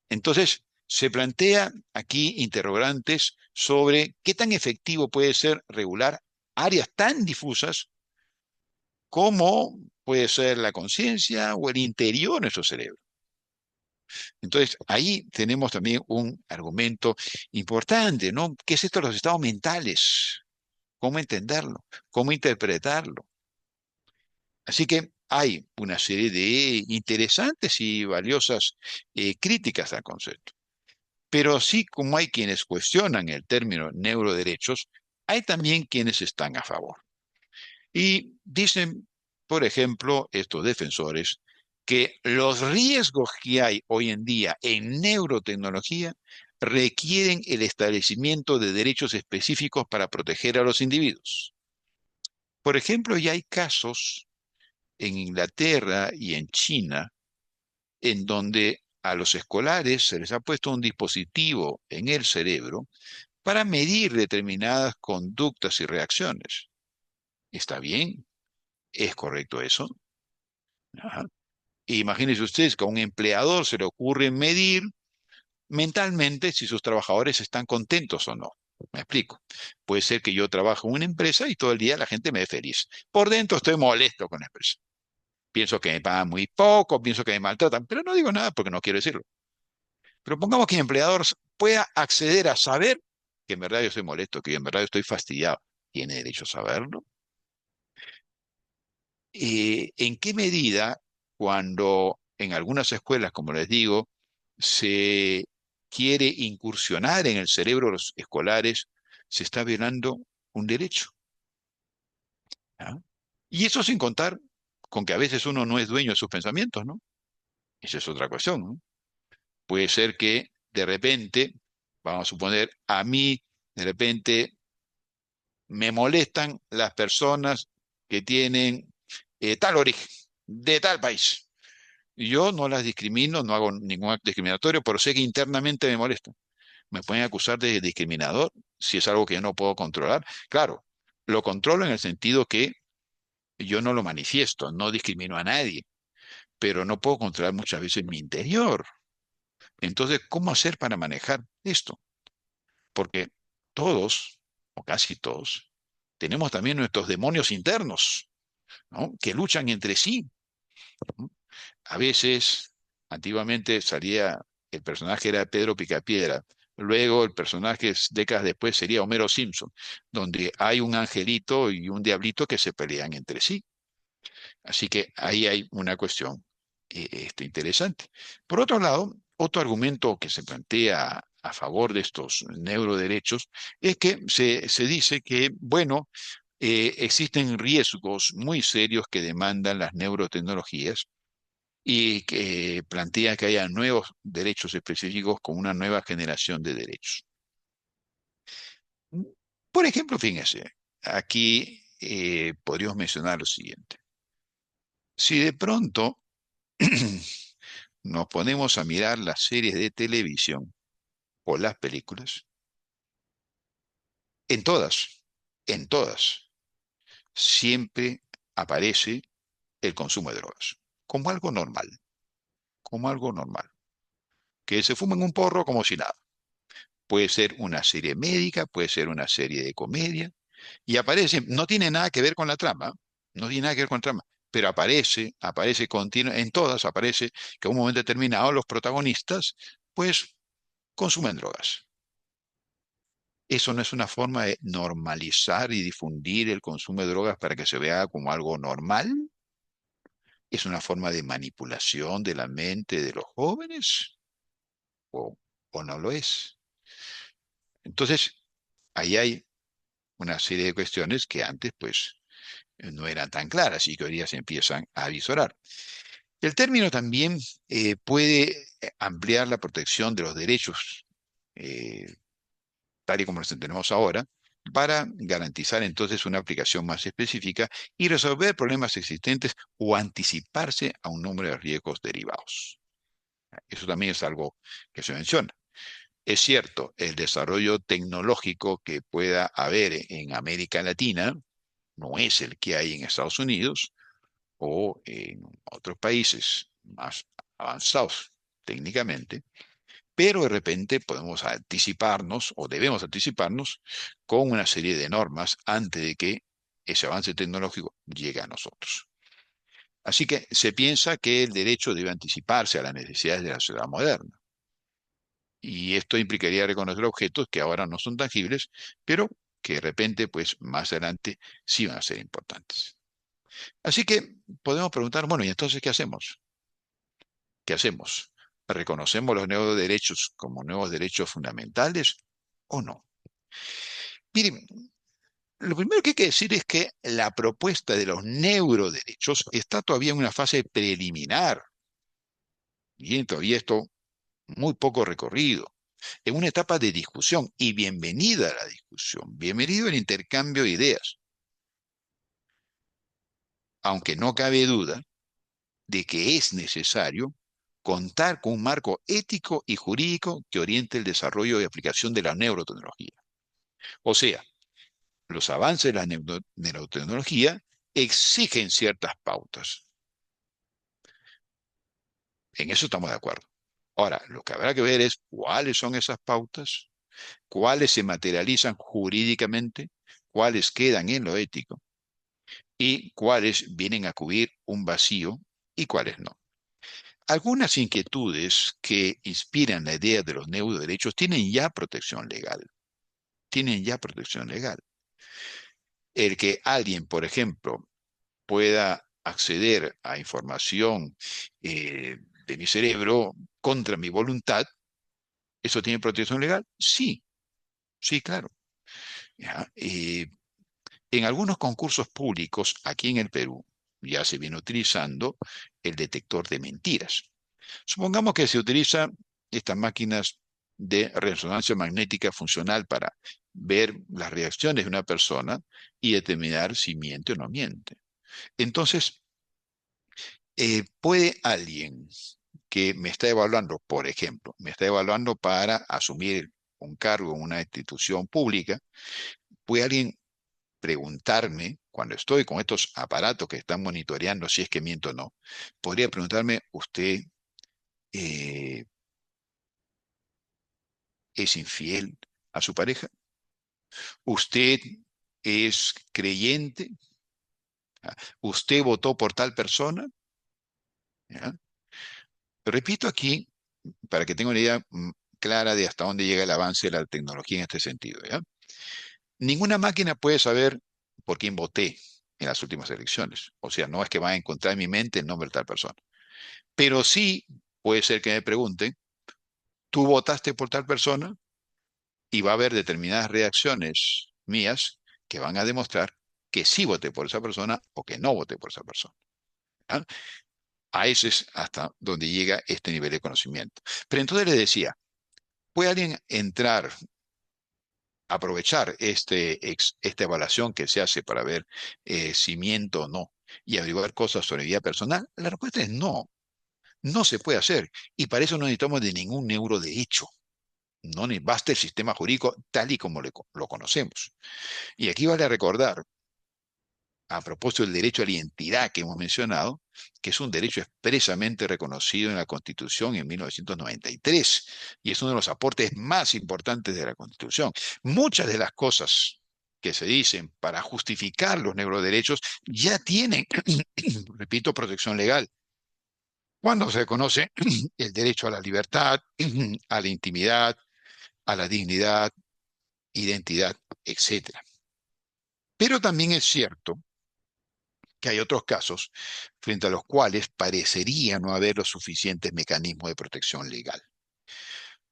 Entonces, se plantea aquí interrogantes sobre qué tan efectivo puede ser regular áreas tan difusas como puede ser la conciencia o el interior de nuestro cerebro. Entonces, ahí tenemos también un argumento importante, ¿no? ¿Qué es esto de los estados mentales? ¿Cómo entenderlo? ¿Cómo interpretarlo? Así que hay una serie de interesantes y valiosas críticas al concepto. Pero así como hay quienes cuestionan el término neuroderechos, hay también quienes están a favor. Y dicen, por ejemplo, estos defensores, que los riesgos que hay hoy en día en neurotecnología requieren el establecimiento de derechos específicos para proteger a los individuos. Por ejemplo, ya hay casos en Inglaterra y en China en donde a los escolares se les ha puesto un dispositivo en el cerebro para medir determinadas conductas y reacciones. ¿Está bien? ¿Es correcto eso? Ajá. Imagínense ustedes que a un empleador se le ocurre medir mentalmente si sus trabajadores están contentos o no. Me explico. Puede ser que yo trabajo en una empresa y todo el día la gente me ve feliz. Por dentro estoy molesto con la empresa. Pienso que me pagan muy poco, pienso que me maltratan, pero no digo nada porque no quiero decirlo. Pero pongamos que el empleador pueda acceder a saber que en verdad yo estoy molesto, que en verdad yo estoy fastidiado. ¿Tiene derecho a saberlo? ¿En qué medida cuando en algunas escuelas, como les digo, se quiere incursionar en el cerebro de los escolares, se está violando un derecho? ¿Ah? Y eso sin contar con que a veces uno no es dueño de sus pensamientos, ¿no? Esa es otra cuestión, ¿no? Puede ser que de repente, vamos a suponer, a mí de repente me molestan las personas que tienen tal origen, de tal país. Yo no las discrimino, no hago ningún acto discriminatorio, pero sé que internamente me molesta. Me pueden acusar de discriminador si es algo que yo no puedo controlar. Claro, lo controlo en el sentido que yo no lo manifiesto, no discrimino a nadie, pero no puedo controlar muchas veces mi interior. Entonces, ¿cómo hacer para manejar esto? Porque todos, o casi todos, tenemos también nuestros demonios internos, ¿no? Que luchan entre sí, ¿no? A veces, antiguamente salía, el personaje era Pedro Picapiedra, luego el personaje décadas después sería Homero Simpson, donde hay un angelito y un diablito que se pelean entre sí. Así que ahí hay una cuestión interesante. Por otro lado, otro argumento que se plantea a favor de estos neuroderechos es que se dice que, bueno, existen riesgos muy serios que demandan las neurotecnologías y que plantea que haya nuevos derechos específicos con una nueva generación de derechos. Por ejemplo, fíjense, aquí podríamos mencionar lo siguiente. Si de pronto nos ponemos a mirar las series de televisión o las películas, en en todas, siempre aparece el consumo de drogas, como algo normal, como algo normal. Que se fuman un porro como si nada. Puede ser una serie médica, puede ser una serie de comedia, y aparece, no tiene nada que ver con la trama, no tiene nada que ver con la trama, pero aparece continuo, en todas aparece que a un momento determinado los protagonistas, pues, consumen drogas. Eso no es una forma de normalizar y difundir el consumo de drogas para que se vea como algo normal. Es una forma de manipulación de la mente de los jóvenes o, o no lo es. Entonces, ahí hay una serie de cuestiones que antes, pues, no eran tan claras y que hoy día se empiezan a visorar. El término también puede ampliar la protección de los derechos, eh, tal y como los entendemos ahora, para garantizar entonces una aplicación más específica y resolver problemas existentes o anticiparse a un número de riesgos derivados. Eso también es algo que se menciona. Es cierto, el desarrollo tecnológico que pueda haber en América Latina no es el que hay en Estados Unidos o en otros países más avanzados técnicamente, pero de repente podemos anticiparnos o debemos anticiparnos con una serie de normas antes de que ese avance tecnológico llegue a nosotros. Así que se piensa que el derecho debe anticiparse a las necesidades de la sociedad moderna. Y esto implicaría reconocer objetos que ahora no son tangibles, pero que de repente, pues más adelante sí van a ser importantes. Así que podemos preguntar, bueno, ¿y entonces qué hacemos? ¿Qué hacemos? ¿Reconocemos los nuevos derechos como nuevos derechos fundamentales o no? Miren, lo primero que hay que decir es que la propuesta de los neuroderechos está todavía en una fase preliminar. Bien, todavía esto muy poco recorrido. en una etapa de discusión, y bienvenida a la discusión, bienvenido el intercambio de ideas, aunque no cabe duda de que es necesario contar con un marco ético y jurídico que oriente el desarrollo y aplicación de la neurotecnología. O sea, los avances de la neurotecnología exigen ciertas pautas. En eso estamos de acuerdo. Ahora, lo que habrá que ver es cuáles son esas pautas, cuáles se materializan jurídicamente, cuáles quedan en lo ético y cuáles vienen a cubrir un vacío y cuáles no. Algunas inquietudes que inspiran la idea de los neuroderechos tienen ya protección legal. Tienen ya protección legal. El que alguien, por ejemplo, pueda acceder a información de mi cerebro contra mi voluntad, ¿eso tiene protección legal? Sí, sí, claro. ¿Ya? En algunos concursos públicos aquí en el Perú ya se viene utilizando el detector de mentiras. Supongamos que se utiliza estas máquinas de resonancia magnética funcional para ver las reacciones de una persona y determinar si miente o no miente. Entonces, ¿puede alguien que me está evaluando, por ejemplo, me está evaluando para asumir un cargo en una institución pública, puede alguien preguntarme, cuando estoy con estos aparatos que están monitoreando si es que miento o no, podría preguntarme, ¿usted eh, es infiel a su pareja? ¿Usted es creyente? ¿Ah? ¿Usted votó por tal persona? ¿Ya? Repito aquí, para que tenga una idea clara de hasta dónde llega el avance de la tecnología en este sentido, ¿ya? Ninguna máquina puede saber por quién voté en las últimas elecciones. O sea, no es que va a encontrar en mi mente el nombre de tal persona. Pero sí puede ser que me pregunten, ¿tú votaste por tal persona? Y va a haber determinadas reacciones mías que van a demostrar que sí voté por esa persona o que no voté por esa persona. ¿Ah? A ese es hasta donde llega este nivel de conocimiento. Pero entonces le decía, ¿puede alguien entrar, aprovechar esta evaluación que se hace para ver si miento o no y averiguar cosas sobre vida personal? La respuesta es no, no se puede hacer. Y para eso no necesitamos de ningún neuroderecho. No basta el sistema jurídico tal y como lo conocemos. Y aquí vale recordar, a propósito del derecho a la identidad que hemos mencionado, que es un derecho expresamente reconocido en la Constitución en 1993 y es uno de los aportes más importantes de la Constitución. Muchas de las cosas que se dicen para justificar los neuroderechos ya tienen, repito, protección legal. Cuando se conoce el derecho a la libertad, a la intimidad, a la dignidad, identidad, etcétera. Pero también es cierto que hay otros casos frente a los cuales parecería no haber los suficientes mecanismos de protección legal.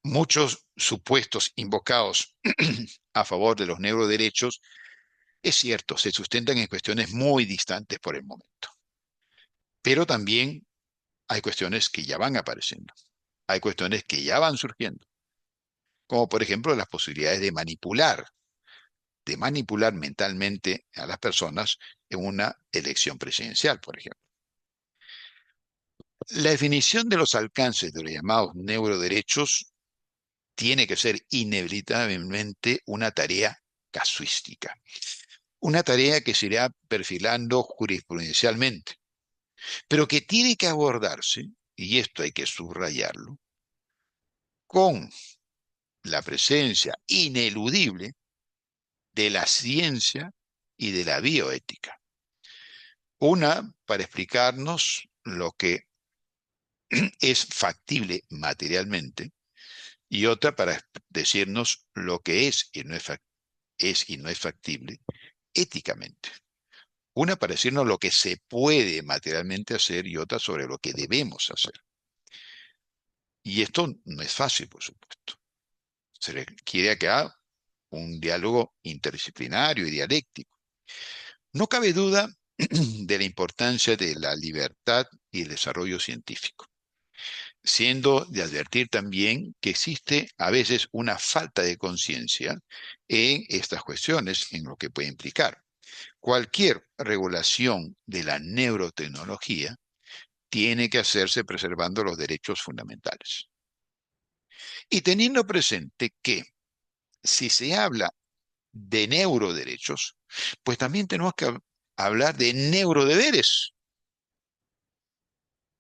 Muchos supuestos invocados a favor de los neuroderechos, es cierto, se sustentan en cuestiones muy distantes por el momento, pero también hay cuestiones que ya van apareciendo, hay cuestiones que ya van surgiendo, como por ejemplo las posibilidades de manipular mentalmente a las personas en una elección presidencial, por ejemplo. La definición de los alcances de los llamados neuroderechos tiene que ser inevitablemente una tarea casuística, una tarea que se irá perfilando jurisprudencialmente, pero que tiene que abordarse, y esto hay que subrayarlo, con la presencia ineludible de la ciencia y de la bioética. Una para explicarnos lo que es factible materialmente y otra para decirnos lo que es y no es factible éticamente. Una para decirnos lo que se puede materialmente hacer y otra sobre lo que debemos hacer. Y esto no es fácil, por supuesto. Se requiere acá un diálogo interdisciplinario y dialéctico. No cabe duda de la importancia de la libertad y el desarrollo científico. siendo de advertir también que existe a veces una falta de conciencia en estas cuestiones, en lo que puede implicar. Cualquier regulación de la neurotecnología tiene que hacerse preservando los derechos fundamentales. Y teniendo presente que si se habla de neuroderechos, pues también tenemos que hablar de neurodeberes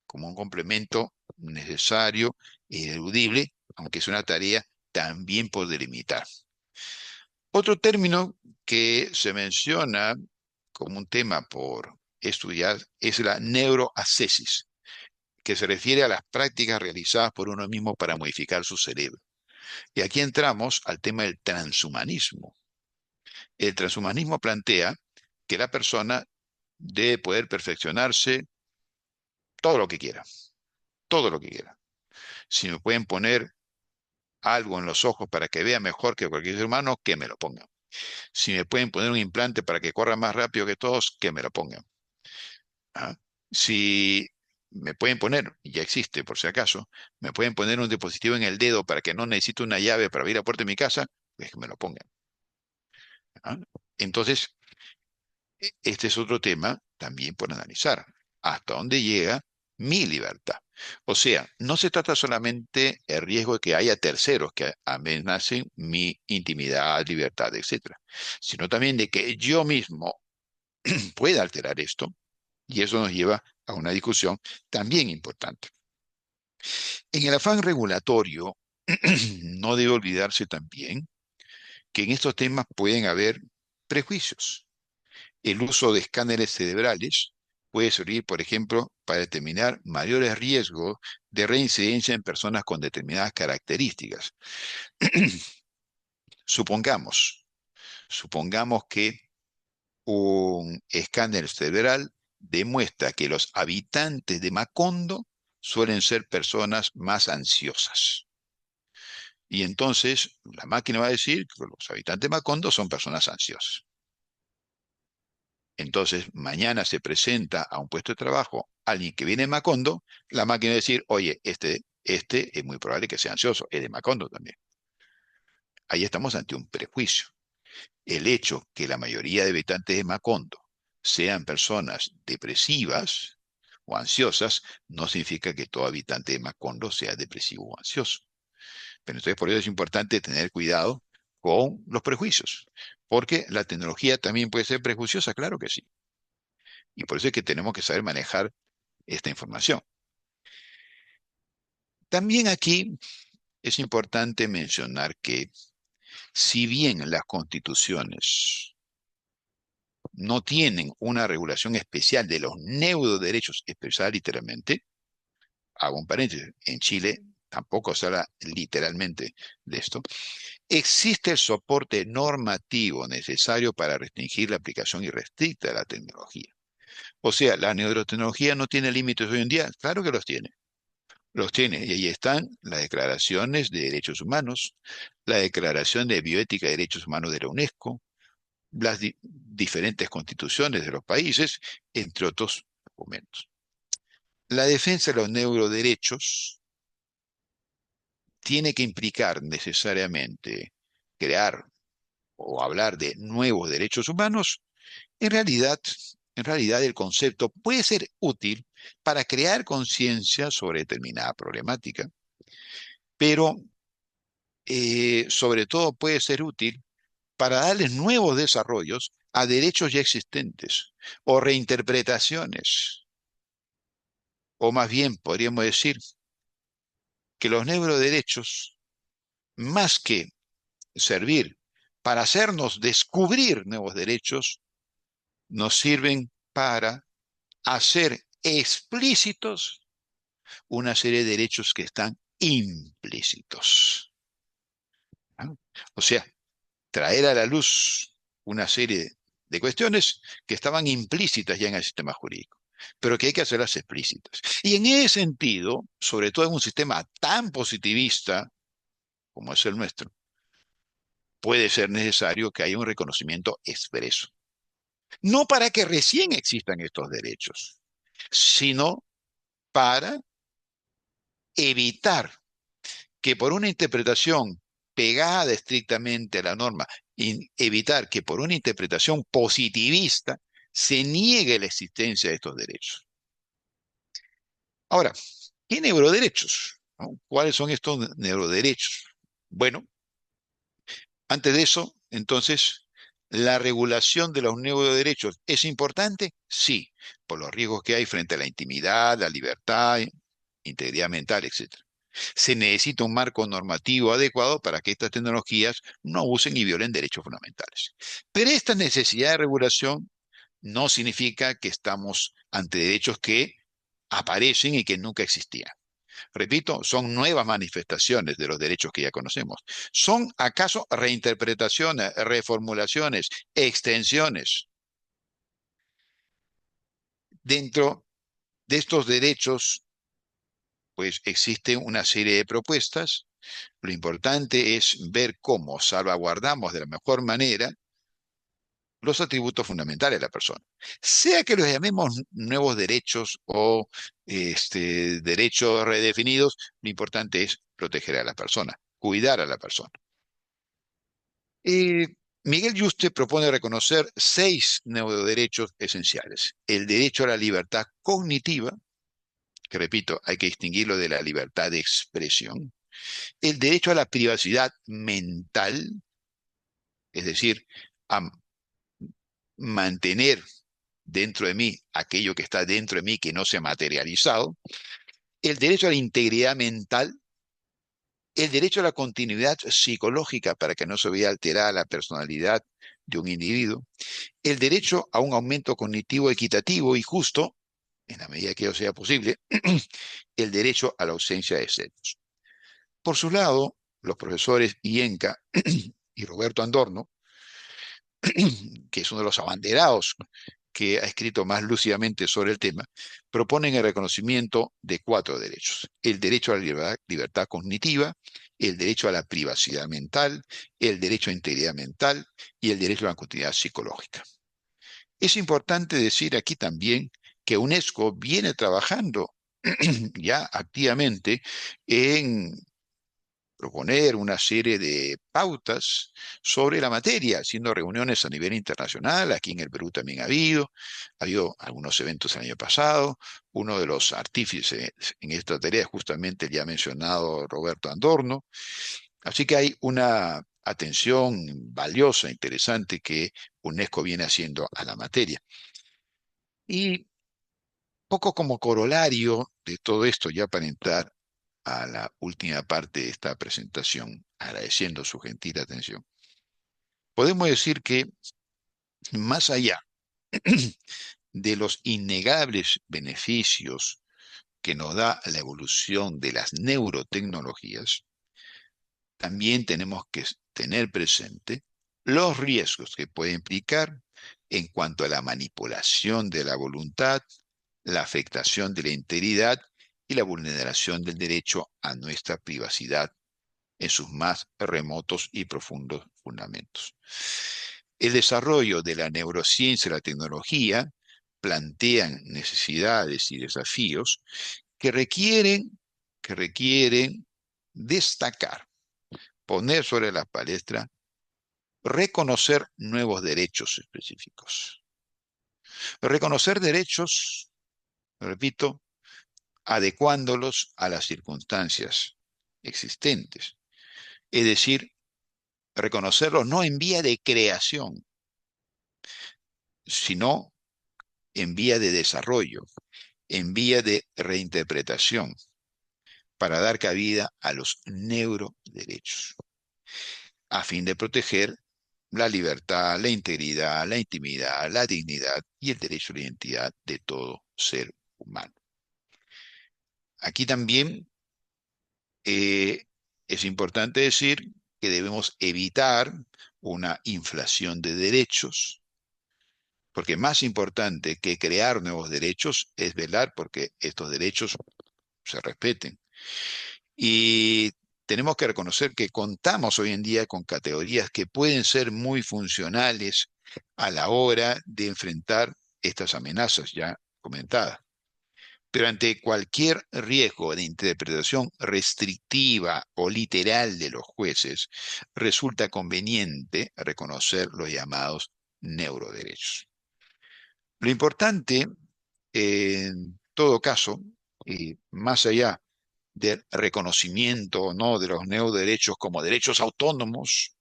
como un complemento necesario e ineludible, aunque es una tarea también por delimitar. Otro término que se menciona como un tema por estudiar es la neuroascesis, que se refiere a las prácticas realizadas por uno mismo para modificar su cerebro. Y aquí entramos al tema del transhumanismo. El transhumanismo plantea que la persona debe poder perfeccionarse todo lo que quiera, todo lo que quiera. Si me pueden poner algo en los ojos para que vea mejor que cualquier ser humano, que me lo pongan. Si me pueden poner un implante para que corra más rápido que todos, que me lo pongan. ¿Ah? Si me pueden poner, y ya existe por si acaso, me pueden poner un dispositivo en el dedo para que no necesite una llave para abrir la puerta de mi casa, pues que me lo pongan. ¿Ah? Entonces, este es otro tema también por analizar. ¿Hasta dónde llega mi libertad? O sea, no se trata solamente el riesgo de que haya terceros que amenacen mi intimidad, libertad, etcétera, sino también de que yo mismo pueda alterar esto, y eso nos lleva a una discusión también importante. En el afán regulatorio, no debe olvidarse también que en estos temas pueden haber prejuicios. El uso de escáneres cerebrales puede servir, por ejemplo, para determinar mayores riesgos de reincidencia en personas con determinadas características. Supongamos, supongamos que un escáner cerebral demuestra que los habitantes de Macondo suelen ser personas más ansiosas. Y entonces la máquina va a decir que los habitantes de Macondo son personas ansiosas. Entonces, mañana se presenta a un puesto de trabajo alguien que viene de Macondo, la máquina va a decir, oye, este es muy probable que sea ansioso, es de Macondo también. Ahí estamos ante un prejuicio. El hecho que la mayoría de habitantes de Macondo sean personas depresivas o ansiosas, no significa que todo habitante de Macondo sea depresivo o ansioso. Pero entonces por eso es importante tener cuidado con los prejuicios, porque la tecnología también puede ser prejuiciosa, claro que sí. Y por eso es que tenemos que saber manejar esta información. También aquí es importante mencionar que si bien las constituciones no tienen una regulación especial de los neuroderechos expresada literalmente, hago un paréntesis, en Chile tampoco se habla literalmente de esto, existe el soporte normativo necesario para restringir la aplicación irrestricta de la tecnología. O sea, la neurotecnología no tiene límites hoy en día, claro que los tiene. Los tiene, y ahí están las declaraciones de derechos humanos, la declaración de bioética y derechos humanos de la UNESCO, las diferentes constituciones de los países, entre otros documentos. La defensa de los neuroderechos tiene que implicar necesariamente crear o hablar de nuevos derechos humanos. En realidad, en realidad el concepto puede ser útil para crear conciencia sobre determinada problemática, pero sobre todo puede ser útil para darles nuevos desarrollos a derechos ya existentes o reinterpretaciones. O más bien podríamos decir que los neuroderechos, más que servir para hacernos descubrir nuevos derechos, nos sirven para hacer explícitos una serie de derechos que están implícitos. ¿No? O sea, traer a la luz una serie de cuestiones que estaban implícitas ya en el sistema jurídico, pero que hay que hacerlas explícitas. Y en ese sentido, sobre todo en un sistema tan positivista como es el nuestro, puede ser necesario que haya un reconocimiento expreso. No para que recién existan estos derechos, sino para evitar que por una interpretación pegada estrictamente a la norma, evitar que por una interpretación positivista se niegue la existencia de estos derechos. Ahora, ¿qué neuroderechos? ¿No? ¿Cuáles son estos neuroderechos? Bueno, antes de eso, entonces, ¿la regulación de los neuroderechos es importante? Sí, por los riesgos que hay frente a la intimidad, la libertad, integridad mental, etcétera. Se necesita un marco normativo adecuado para que estas tecnologías no abusen y violen derechos fundamentales. Pero esta necesidad de regulación no significa que estamos ante derechos que aparecen y que nunca existían. Repito, son nuevas manifestaciones de los derechos que ya conocemos. ¿Son acaso reinterpretaciones, reformulaciones, extensiones? Dentro de estos derechos, pues existe una serie de propuestas. Lo importante es ver cómo salvaguardamos de la mejor manera los atributos fundamentales de la persona. Sea que los llamemos nuevos derechos o derechos redefinidos, lo importante es proteger a la persona, cuidar a la persona. Eh, Miguel Yuste propone reconocer 6 neuroderechos esenciales. El derecho a la libertad cognitiva, que repito, hay que distinguirlo de la libertad de expresión. El derecho a la privacidad mental, es decir, a mantener dentro de mí aquello que está dentro de mí que no se ha materializado. El derecho a la integridad mental, el derecho a la continuidad psicológica para que no se vea alterada la personalidad de un individuo, el derecho a un aumento cognitivo equitativo y justo, en la medida que ello sea posible, el derecho a la ausencia de celos. Por su lado, los profesores Ienca y Roberto Andorno, que es uno de los abanderados que ha escrito más lúcidamente sobre el tema, proponen el reconocimiento de 4 derechos. El derecho a la libertad cognitiva, el derecho a la privacidad mental, el derecho a integridad mental y el derecho a la continuidad psicológica. Es importante decir aquí también que UNESCO viene trabajando ya activamente en proponer una serie de pautas sobre la materia, haciendo reuniones a nivel internacional. Aquí en el Perú también ha habido algunos eventos el año pasado. Uno de los artífices en esta tarea es justamente el ya mencionado Roberto Andorno. Así que hay una atención valiosa, interesante que UNESCO viene haciendo a la materia. Y poco como corolario de todo esto, ya para entrar a la última parte de esta presentación, agradeciendo su gentil atención, podemos decir que más allá de los innegables beneficios que nos da la evolución de las neurotecnologías, también tenemos que tener presente los riesgos que puede implicar en cuanto a la manipulación de la voluntad, la afectación de la integridad y la vulneración del derecho a nuestra privacidad en sus más remotos y profundos fundamentos. El desarrollo de la neurociencia y la tecnología plantean necesidades y desafíos que requieren destacar, poner sobre la palestra, reconocer nuevos derechos específicos. Reconocer derechos, repito, adecuándolos a las circunstancias existentes. Es decir, reconocerlos no en vía de creación, sino en vía de desarrollo, en vía de reinterpretación, para dar cabida a los neuroderechos, a fin de proteger la libertad, la integridad, la intimidad, la dignidad y el derecho a la identidad de todo ser humano. Aquí también es importante decir que debemos evitar una inflación de derechos, porque más importante que crear nuevos derechos es velar porque estos derechos se respeten. Y tenemos que reconocer que contamos hoy en día con categorías que pueden ser muy funcionales a la hora de enfrentar estas amenazas ya comentadas. Pero ante cualquier riesgo de interpretación restrictiva o literal de los jueces, resulta conveniente reconocer los llamados neuroderechos. Lo importante, en todo caso, y más allá del reconocimiento o no de los neuroderechos como derechos autónomos,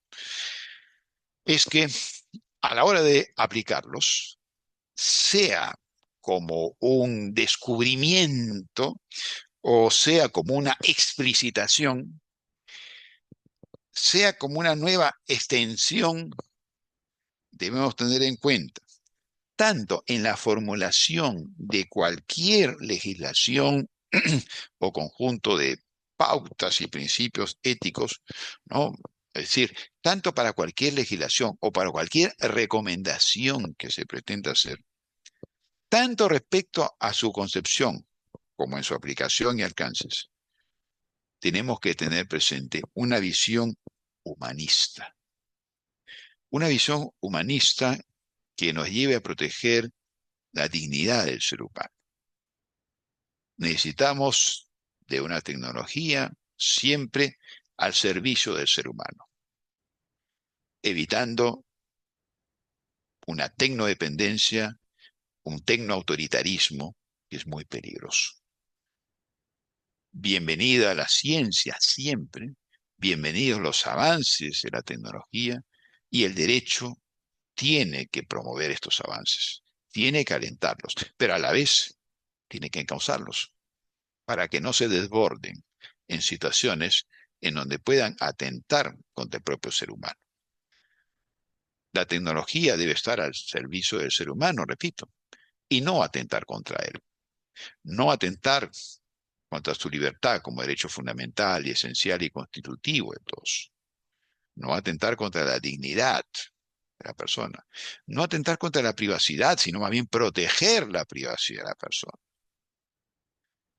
es que a la hora de aplicarlos, sea como un descubrimiento o sea como una explicitación, sea como una nueva extensión, debemos tener en cuenta, tanto en la formulación de cualquier legislación o conjunto de pautas y principios éticos, ¿no? Es decir, tanto para cualquier legislación o para cualquier recomendación que se pretenda hacer, tanto respecto a su concepción como en su aplicación y alcances, tenemos que tener presente una visión humanista que nos lleve a proteger la dignidad del ser humano. Necesitamos de una tecnología siempre al servicio del ser humano, evitando una tecnodependencia, un tecnoautoritarismo que es muy peligroso. Bienvenida a la ciencia siempre, bienvenidos los avances de la tecnología y el derecho tiene que promover estos avances, tiene que alentarlos, pero a la vez tiene que encauzarlos para que no se desborden en situaciones en donde puedan atentar contra el propio ser humano. La tecnología debe estar al servicio del ser humano, repito, y no atentar contra él, no atentar contra su libertad como derecho fundamental y esencial y constitutivo de todos, no atentar contra la dignidad de la persona, no atentar contra la privacidad, sino más bien proteger la privacidad de la persona,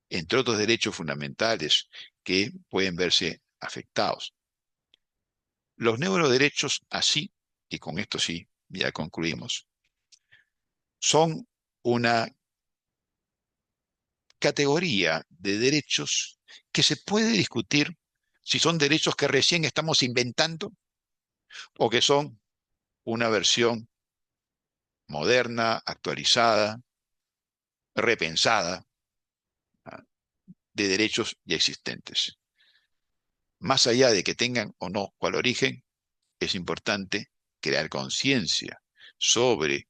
entre otros derechos fundamentales que pueden verse afectados. Los neuroderechos así, y con esto sí, ya concluimos, son una categoría de derechos que se puede discutir si son derechos que recién estamos inventando o que son una versión moderna, actualizada, repensada, ¿ah?, de derechos ya existentes. Más allá de que tengan o no cuál origen, es importante crear conciencia sobre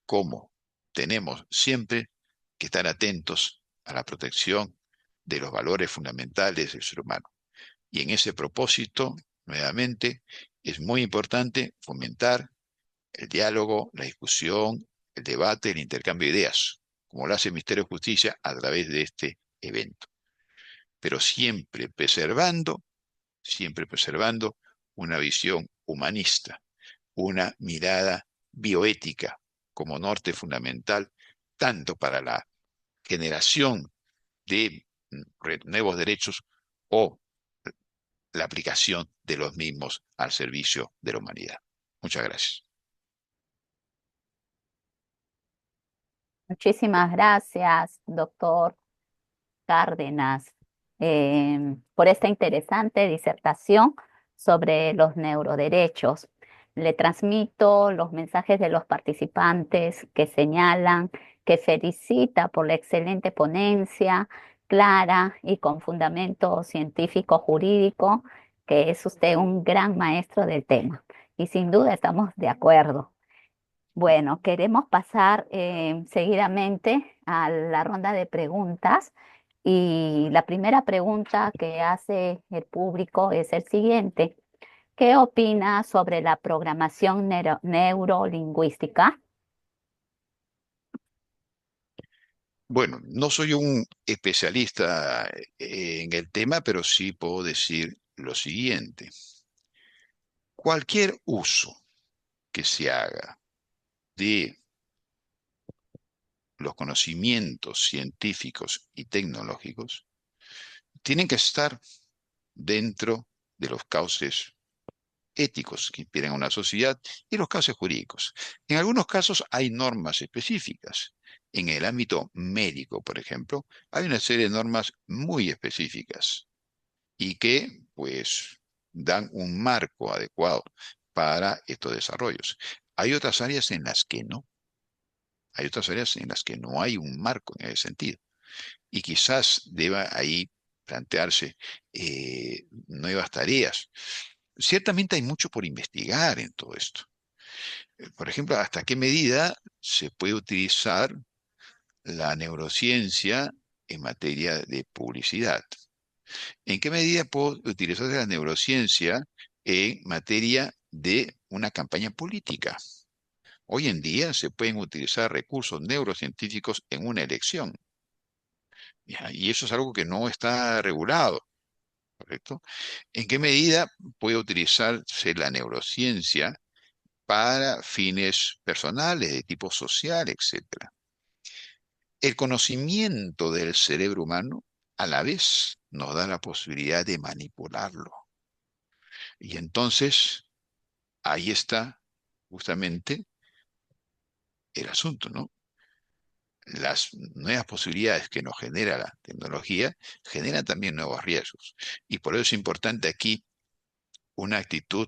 cómo tenemos siempre que estar atentos a la protección de los valores fundamentales del ser humano. Y en ese propósito, nuevamente, es muy importante fomentar el diálogo, la discusión, el debate, el intercambio de ideas, como lo hace el Ministerio de Justicia a través de este evento. Pero siempre preservando una visión humanista, una mirada bioética como norte fundamental, tanto para la generación de nuevos derechos o la aplicación de los mismos al servicio de la humanidad. Muchas gracias.
Muchísimas gracias, doctor Cárdenas, por esta interesante disertación sobre los neuroderechos. Le transmito los mensajes de los participantes que señalan que felicita por la excelente ponencia, clara y con fundamento científico jurídico, que es usted un gran maestro del tema. Y sin duda estamos de acuerdo. Bueno, queremos pasar seguidamente a la ronda de preguntas y la primera pregunta que hace el público es el siguiente. ¿Qué opina sobre la programación neurolingüística?
Bueno, no soy un especialista en el tema, pero sí puedo decir lo siguiente. Cualquier uso que se haga de los conocimientos científicos y tecnológicos tienen que estar dentro de los cauces éticos que inspiran a una sociedad y los cauces jurídicos. En algunos casos hay normas específicas, En el ámbito médico, por ejemplo, hay una serie de normas muy específicas y que, pues, dan un marco adecuado para estos desarrollos. Hay otras áreas en las que no. Hay otras áreas en las que no hay un marco en ese sentido. Y quizás deba ahí plantearse nuevas tareas. Ciertamente hay mucho por investigar en todo esto. Por ejemplo, ¿hasta qué medida se puede utilizar la neurociencia en materia de publicidad? ¿En qué medida puedo utilizar la neurociencia en materia de una campaña política? Hoy en día se pueden utilizar recursos neurocientíficos en una elección, ¿ya? Y eso es algo que no está regulado, ¿correcto? ¿En qué medida puede utilizarse la neurociencia para fines personales, de tipo social, etcétera? El conocimiento del cerebro humano a la vez nos da la posibilidad de manipularlo. Y entonces ahí está justamente el asunto, ¿no? Las nuevas posibilidades que nos genera la tecnología generan también nuevos riesgos. Y por eso es importante aquí una actitud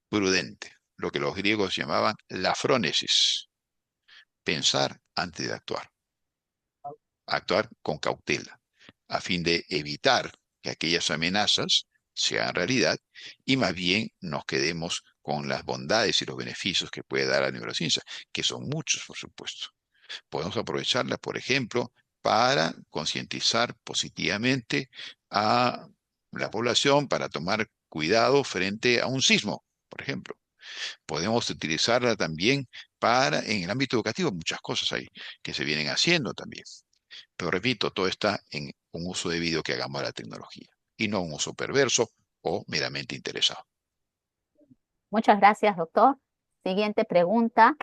prudente, lo que los griegos llamaban la frónesis, pensar antes de actuar, actuar con cautela, a fin de evitar que aquellas amenazas sean realidad y más bien nos quedemos con las bondades y los beneficios que puede dar la neurociencia, que son muchos, por supuesto. Podemos aprovecharla, por ejemplo, para concientizar positivamente a la población para tomar cuidado frente a un sismo, por ejemplo. Podemos utilizarla también para, en el ámbito educativo, muchas cosas hay que se vienen haciendo también. Pero repito, todo está en un uso debido que hagamos de la tecnología y no un uso perverso o meramente interesado.
Muchas gracias, doctor. Siguiente pregunta.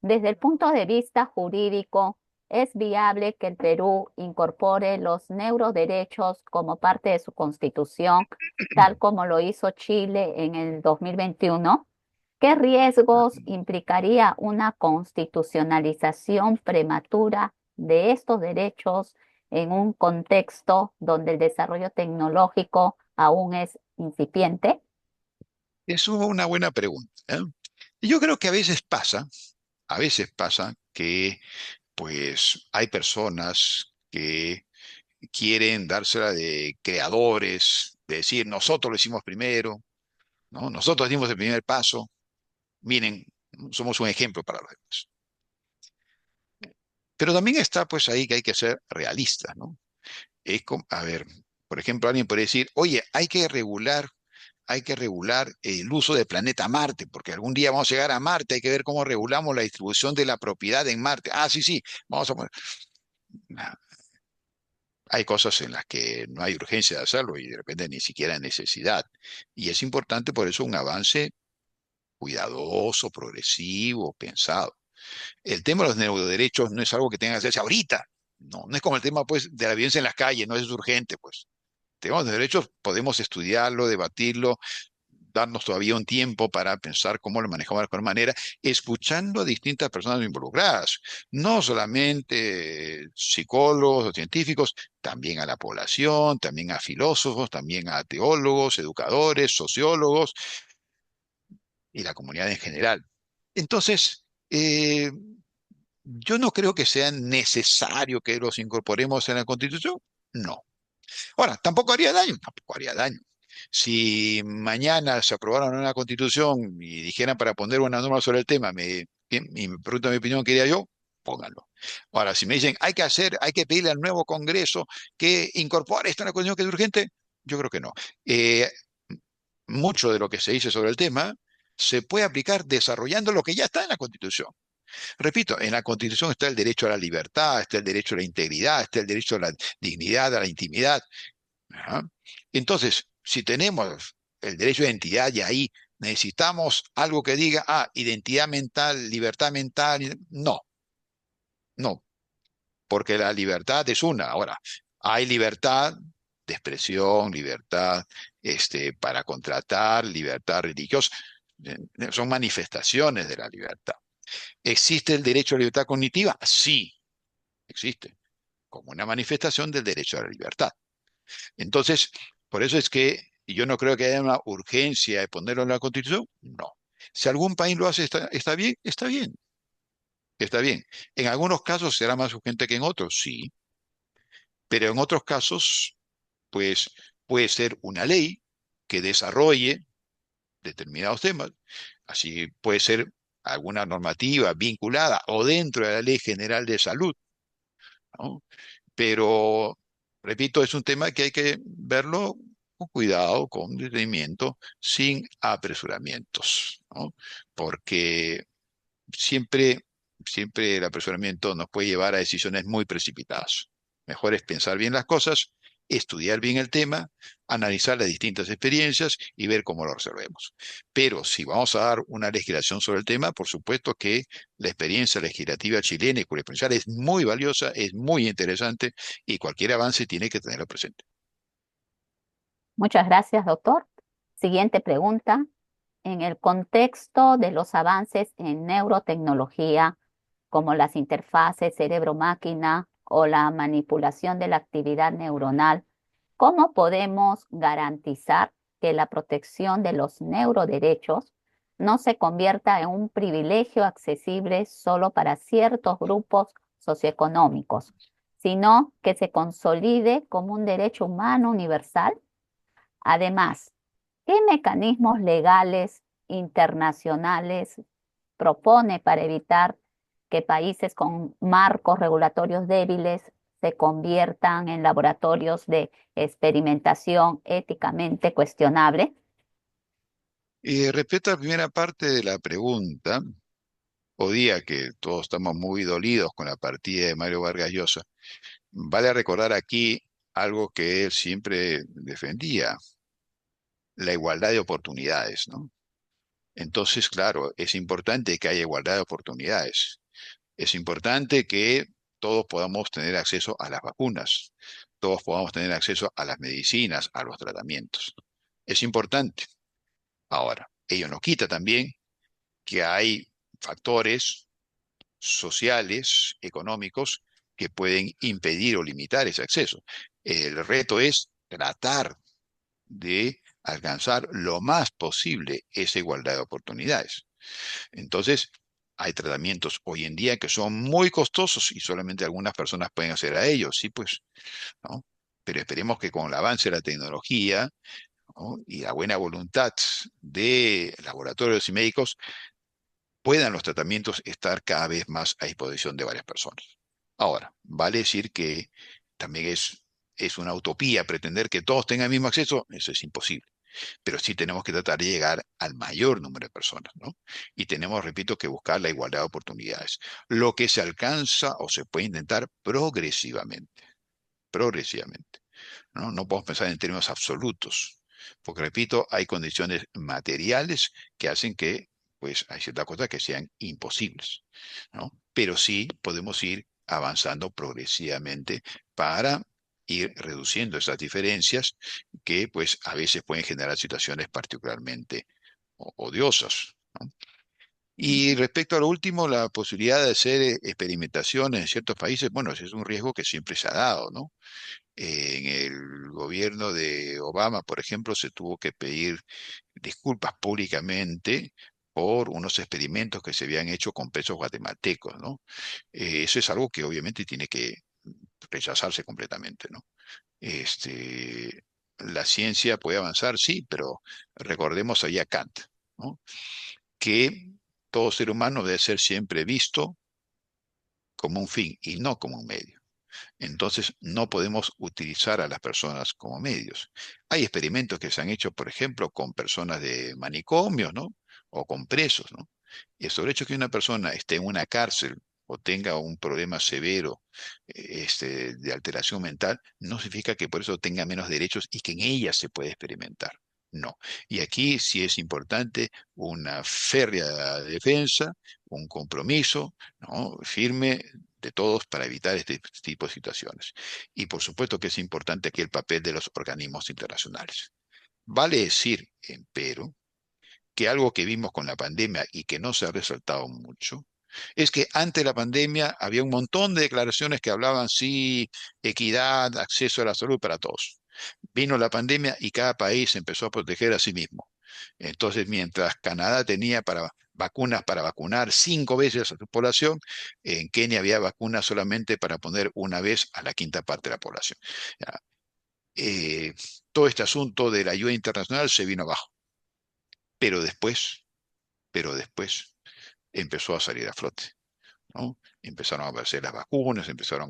Desde el punto de vista jurídico, ¿es viable que el Perú incorpore los neuroderechos como parte de su constitución, tal como lo hizo Chile en el 2021? ¿Qué riesgos implicaría una constitucionalización prematura de estos derechos en un contexto donde el desarrollo tecnológico aún es incipiente?
Es una buena pregunta, ¿eh? Y yo creo que a veces pasa que pues hay personas que quieren dársela de creadores, de decir, nosotros lo hicimos primero, ¿no? Nosotros dimos el primer paso, miren, somos un ejemplo para los demás. Pero también está pues ahí que hay que ser realistas, ¿no? Es como, a ver, por ejemplo, alguien puede decir, oye, hay que regular el uso del planeta Marte, porque algún día vamos a llegar a Marte, hay que ver cómo regulamos la distribución de la propiedad en Marte. Ah, sí, sí, vamos a poner. Nah, hay cosas en las que no hay urgencia de hacerlo y de repente ni siquiera hay necesidad. Y es importante por eso un avance cuidadoso, progresivo, pensado. El tema de los neuroderechos no es algo que tenga que hacerse ahorita. No, no es como el tema pues de la violencia en las calles, no es urgente, pues. Temas de derechos podemos estudiarlo, debatirlo, darnos todavía un tiempo para pensar cómo lo manejamos de la mejor manera, escuchando a distintas personas involucradas, no solamente psicólogos o científicos, también a la población, también a filósofos, también a teólogos, educadores, sociólogos y la comunidad en general. Entonces, yo no creo que sea necesario que los incorporemos en la Constitución, no. Ahora, tampoco haría daño, tampoco haría daño. Si mañana se aprobara una nueva constitución y dijeran para poner una norma sobre el tema, y me preguntan mi opinión, ¿qué haría yo? Pónganlo. Ahora, si me dicen, hay que pedirle al nuevo Congreso que incorpore esto en la constitución que es urgente, yo creo que no. Eh, Mucho de lo que se dice sobre el tema se puede aplicar desarrollando lo que ya está en la Constitución. Repito, en la Constitución está el derecho a la libertad, está el derecho a la integridad, está el derecho a la dignidad, a la intimidad. Ajá. Entonces, si tenemos el derecho de identidad y ahí necesitamos algo que diga, identidad mental, libertad mental, no, no, porque la libertad es una. Ahora, hay libertad de expresión, libertad para contratar, libertad religiosa, son manifestaciones de la libertad. ¿Existe el derecho a la libertad cognitiva? Sí, existe, como una manifestación del derecho a la libertad. Entonces, por eso es que yo no creo que haya una urgencia de ponerlo en la Constitución, no. Si algún país lo hace, está bien, está bien, está bien. En algunos casos será más urgente que en otros, sí, pero en otros casos, pues puede ser una ley que desarrolle determinados temas, así puede ser alguna normativa vinculada o dentro de la Ley General de Salud, ¿no? Pero, repito, es un tema que hay que verlo con cuidado, con detenimiento, sin apresuramientos, ¿no? Porque siempre, siempre el apresuramiento nos puede llevar a decisiones muy precipitadas. Mejor es pensar bien las cosas, estudiar bien el tema, analizar las distintas experiencias y ver cómo lo resolvemos. Pero si vamos a dar una legislación sobre el tema, por supuesto que la experiencia legislativa chilena y jurisprudencial es muy valiosa, es muy interesante y cualquier avance tiene que tenerlo presente.
Muchas gracias, doctor. Siguiente pregunta. En el contexto de los avances en neurotecnología, como las interfaces cerebro-máquina o la manipulación de la actividad neuronal, ¿cómo podemos garantizar que la protección de los neuroderechos no se convierta en un privilegio accesible solo para ciertos grupos socioeconómicos, sino que se consolide como un derecho humano universal? Además, ¿qué mecanismos legales internacionales propone para evitar que países con marcos regulatorios débiles se conviertan en laboratorios de experimentación éticamente cuestionable?
Y respecto a la primera parte de la pregunta, o día que todos estamos muy dolidos con la partida de Mario Vargas Llosa, vale recordar aquí algo que él siempre defendía, la igualdad de oportunidades, ¿no? Entonces, claro, es importante que haya igualdad de oportunidades. Es importante que todos podamos tener acceso a las vacunas, todos podamos tener acceso a las medicinas, a los tratamientos. Es importante. Ahora, ello no quita también que hay factores sociales, económicos, que pueden impedir o limitar ese acceso. El reto es tratar de alcanzar lo más posible esa igualdad de oportunidades. Entonces, hay tratamientos hoy en día que son muy costosos y solamente algunas personas pueden acceder a ellos, sí, pues, ¿no? Pero esperemos que con el avance de la tecnología, ¿no? Y la buena voluntad de laboratorios y médicos, puedan los tratamientos estar cada vez más a disposición de varias personas. Ahora, vale decir que también es una utopía pretender que todos tengan el mismo acceso, eso es imposible, pero sí tenemos que tratar de llegar al mayor número de personas, ¿no? Y tenemos, repito, que buscar la igualdad de oportunidades, lo que se alcanza o se puede intentar progresivamente, progresivamente, ¿no? No podemos pensar en términos absolutos, porque, repito, hay condiciones materiales que hacen que, pues, hay ciertas cosas que sean imposibles, ¿no? Pero sí podemos ir avanzando progresivamente para ir reduciendo esas diferencias que, pues, a veces pueden generar situaciones particularmente odiosas, ¿no? Y respecto a lo último, la posibilidad de hacer experimentaciones en ciertos países, bueno, ese es un riesgo que siempre se ha dado, ¿no? En el gobierno de Obama, por ejemplo, se tuvo que pedir disculpas públicamente por unos experimentos que se habían hecho con presos guatemaltecos, ¿no? Eso es algo que obviamente tiene que rechazarse completamente, ¿no? La ciencia puede avanzar, sí, pero recordemos allá Kant, ¿no? Que todo ser humano debe ser siempre visto como un fin y no como un medio. Entonces, no podemos utilizar a las personas como medios. Hay experimentos que se han hecho, por ejemplo, con personas de manicomios, ¿no? O con presos, ¿no? Y sobre el hecho que una persona esté en una cárcel o tenga un problema severo, de alteración mental, no significa que por eso tenga menos derechos y que en ella se puede experimentar. No. Y aquí sí es importante una férrea defensa, un compromiso, ¿no? Firme de todos para evitar este tipo de situaciones. Y por supuesto que es importante aquí el papel de los organismos internacionales. Vale decir, empero, que algo que vimos con la pandemia y que no se ha resaltado mucho Es que antes de la pandemia había un montón de declaraciones que hablaban, sí, equidad, acceso a la salud para todos. Vino la pandemia y cada país empezó a proteger a sí mismo. Entonces, mientras Canadá tenía para vacunas para vacunar 5 veces a su población, en Kenia había vacunas solamente para poner una vez a la quinta parte de la población. Ya, eh, todo este asunto de la ayuda internacional se vino abajo, pero después, pero después empezó a salir a flote. ¿No? Empezaron a aparecer las vacunas, empezaron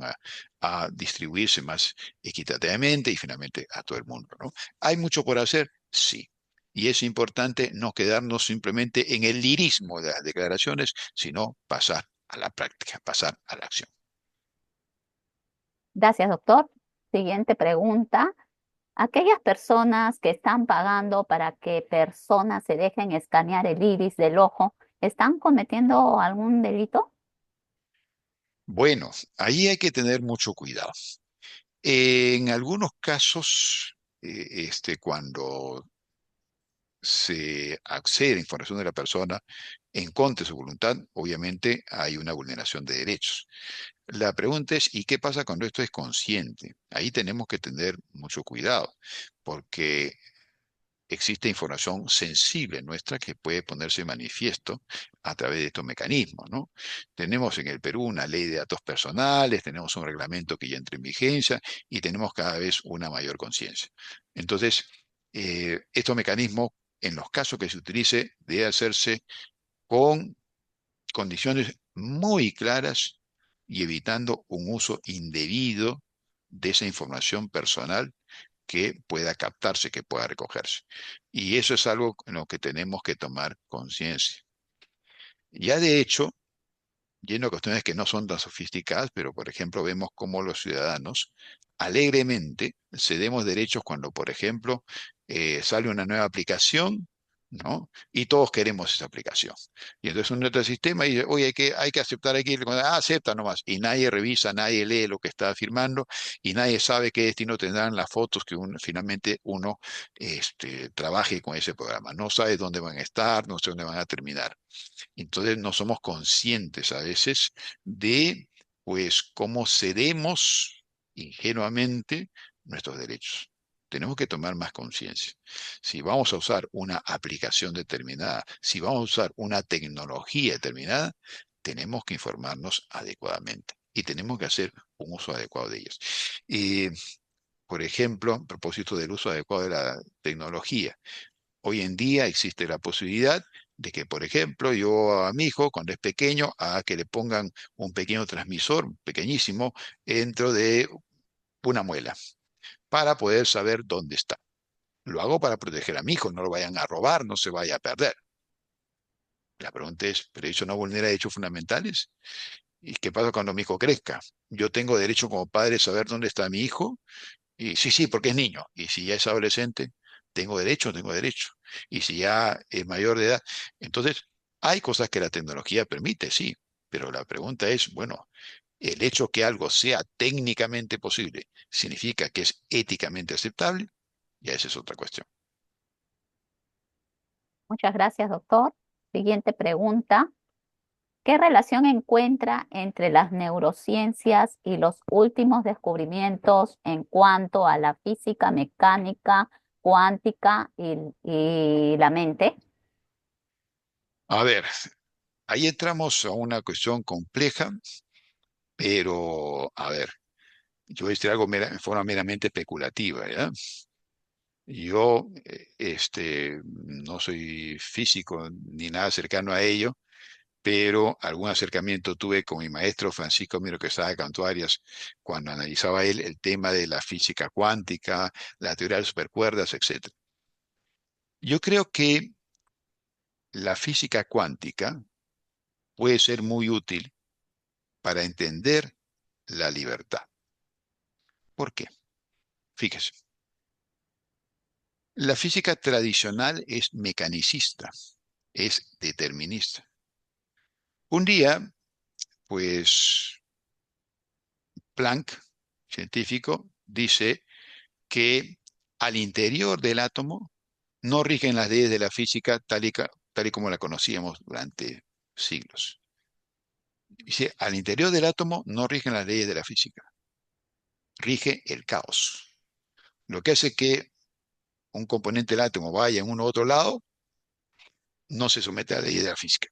a distribuirse más equitativamente y finalmente a todo el mundo, ¿no? ¿Hay mucho por hacer? Sí. Y es importante no quedarnos simplemente en el lirismo de las declaraciones, sino pasar a la práctica, pasar a la acción.
Gracias, doctor. Siguiente pregunta. Aquellas personas que están pagando para que personas se dejen escanear el iris del ojo, ¿están cometiendo algún delito?
Bueno, ahí hay que tener mucho cuidado. En algunos casos, cuando se accede a información de la persona en contra de su voluntad, obviamente hay una vulneración de derechos. La pregunta es, ¿y qué pasa cuando esto es consciente? Ahí tenemos que tener mucho cuidado, porque existe información sensible nuestra que puede ponerse de manifiesto a través de estos mecanismos, ¿no? Tenemos en el Perú una ley de datos personales, tenemos un reglamento que ya entra en vigencia y tenemos cada vez una mayor conciencia. Entonces, estos mecanismos, en los casos que se utilice, debe hacerse con condiciones muy claras y evitando un uso indebido de esa información personal que pueda captarse, que pueda recogerse. Y eso es algo en lo que tenemos que tomar conciencia. Ya de hecho, lleno de cuestiones que no son tan sofisticadas, pero por ejemplo vemos cómo los ciudadanos alegremente cedemos derechos cuando, por ejemplo, sale una nueva aplicación, ¿no? Y todos queremos esa aplicación. Y entonces un otro sistema dice, oye, hay que aceptar aquí, acepta nomás. Y nadie revisa, nadie lee lo que está firmando y nadie sabe qué destino tendrán las fotos que finalmente uno trabaje con ese programa. No sabe dónde van a estar, no sé dónde van a terminar. Entonces no somos conscientes a veces de, pues, cómo cedemos ingenuamente nuestros derechos. Tenemos que tomar más conciencia. Si vamos a usar una aplicación determinada, si vamos a usar una tecnología determinada, tenemos que informarnos adecuadamente y tenemos que hacer un uso adecuado de ellas. Y, por ejemplo, a propósito del uso adecuado de la tecnología, hoy en día existe la posibilidad de que, por ejemplo, yo a mi hijo, cuando es pequeño, a que le pongan un pequeño transmisor, pequeñísimo, dentro de una muela, para poder saber dónde está. Lo hago para proteger a mi hijo, no lo vayan a robar, no se vaya a perder. La pregunta es, ¿pero eso no vulnera derechos fundamentales? ¿Y qué pasa cuando mi hijo crezca? Yo tengo derecho como padre a saber dónde está mi hijo. Y sí, sí, porque es niño. Y si ya es adolescente, tengo derecho, tengo derecho. Y si ya es mayor de edad. Entonces, hay cosas que la tecnología permite, sí. Pero la pregunta es, bueno, ¿el hecho que algo sea técnicamente posible significa que es éticamente aceptable? Ya esa es otra cuestión.
Muchas gracias, doctor. Siguiente pregunta. ¿Qué relación encuentra entre las neurociencias y los últimos descubrimientos en cuanto a la física mecánica, cuántica y la mente?
A ver, ahí entramos a una cuestión compleja, pero a ver, yo voy a decir algo en forma meramente especulativa, ¿ya? Yo, no soy físico ni nada cercano a ello, pero algún acercamiento tuve con mi maestro Francisco Miro Quesada Cantuarias cuando analizaba él el tema de la física cuántica, la teoría de supercuerdas, etcétera. Yo creo que la física cuántica puede ser muy útil para entender la libertad. ¿Por qué? Fíjese, la física tradicional es mecanicista, es determinista. Un día, pues Planck, científico, dice que al interior del átomo no rigen las leyes de la física tal y como la conocíamos durante siglos. Dice, al interior del átomo no rigen las leyes de la física, rige el caos. Lo que hace que un componente del átomo vaya en uno u otro lado, no se somete a la ley de la física.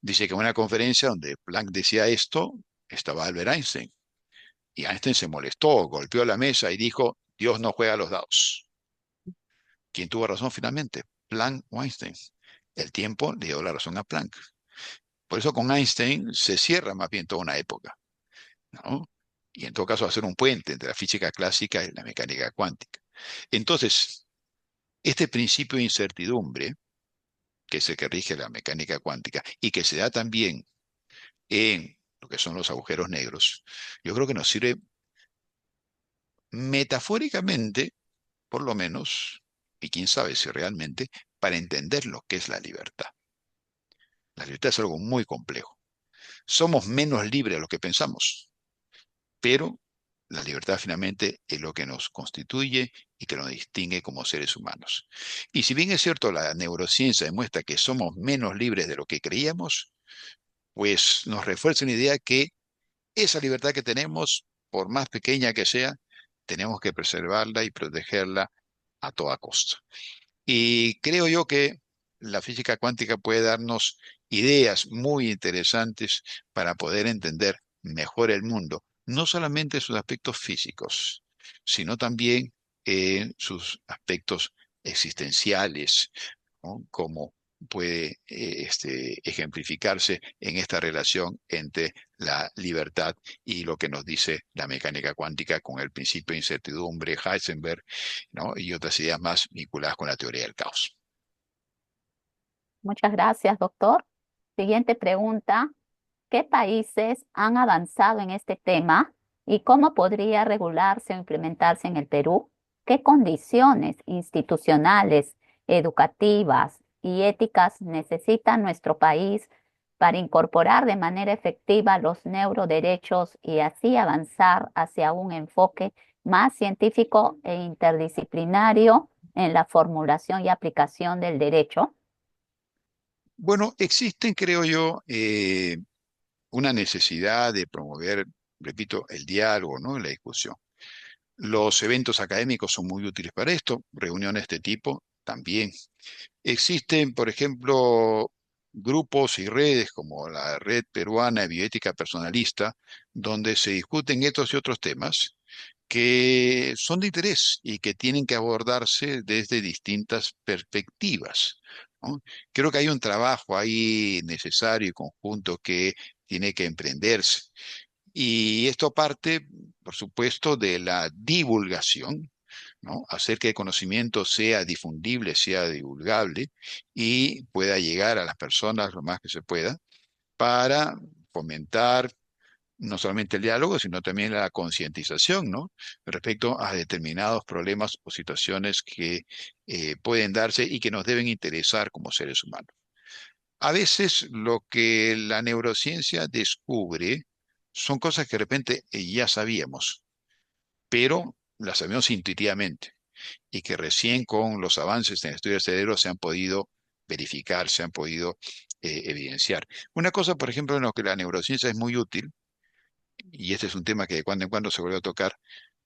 Dice que en una conferencia donde Planck decía esto, estaba Albert Einstein. Y Einstein se molestó, golpeó la mesa y dijo, Dios no juega a los dados. ¿Quién tuvo razón finalmente? Planck o Einstein. El tiempo le dio la razón a Planck. Por eso con Einstein se cierra más bien toda una época, ¿no? Y en todo caso va a ser un puente entre la física clásica y la mecánica cuántica. Entonces, este principio de incertidumbre, que es el que rige la mecánica cuántica y que se da también en lo que son los agujeros negros, yo creo que nos sirve metafóricamente, por lo menos, y quién sabe si realmente, para entender lo que es la libertad. La libertad es algo muy complejo. Somos menos libres de lo que pensamos, pero la libertad finalmente es lo que nos constituye y que nos distingue como seres humanos. Y si bien es cierto, la neurociencia demuestra que somos menos libres de lo que creíamos, pues nos refuerza una idea que esa libertad que tenemos, por más pequeña que sea, tenemos que preservarla y protegerla a toda costa. Y creo yo que la física cuántica puede darnos ideas muy interesantes para poder entender mejor el mundo, no solamente sus aspectos físicos, sino también sus aspectos existenciales, ¿no? Como puede ejemplificarse en esta relación entre la libertad y lo que nos dice la mecánica cuántica con el principio de incertidumbre, Heisenberg, ¿no? Y otras ideas más vinculadas con la teoría del caos.
Muchas gracias, doctor. Siguiente pregunta. ¿Qué países han avanzado en este tema y cómo podría regularse o implementarse en el Perú? ¿Qué condiciones institucionales, educativas y éticas necesita nuestro país para incorporar de manera efectiva los neuroderechos y así avanzar hacia un enfoque más científico e interdisciplinario en la formulación y aplicación del derecho?
Bueno, existen, creo yo, una necesidad de promover, repito, el diálogo, ¿no? La discusión. Los eventos académicos son muy útiles para esto, reuniones de este tipo también. Existen, por ejemplo, grupos y redes como la Red Peruana de Bioética Personalista, donde se discuten estos y otros temas que son de interés y que tienen que abordarse desde distintas perspectivas, ¿no? Creo que hay un trabajo ahí necesario y conjunto que tiene que emprenderse. Y esto parte, por supuesto, de la divulgación, ¿no? Hacer que el conocimiento sea difundible, sea divulgable y pueda llegar a las personas lo más que se pueda para fomentar no solamente el diálogo, sino también la concientización, ¿no? Respecto a determinados problemas o situaciones que pueden darse y que nos deben interesar como seres humanos. A veces lo que la neurociencia descubre son cosas que de repente ya sabíamos, pero las sabíamos intuitivamente y que recién con los avances en el estudio del cerebro se han podido verificar, se han podido evidenciar. Una cosa, por ejemplo, en lo que la neurociencia es muy útil, y este es un tema que de cuando en cuando se vuelve a tocar,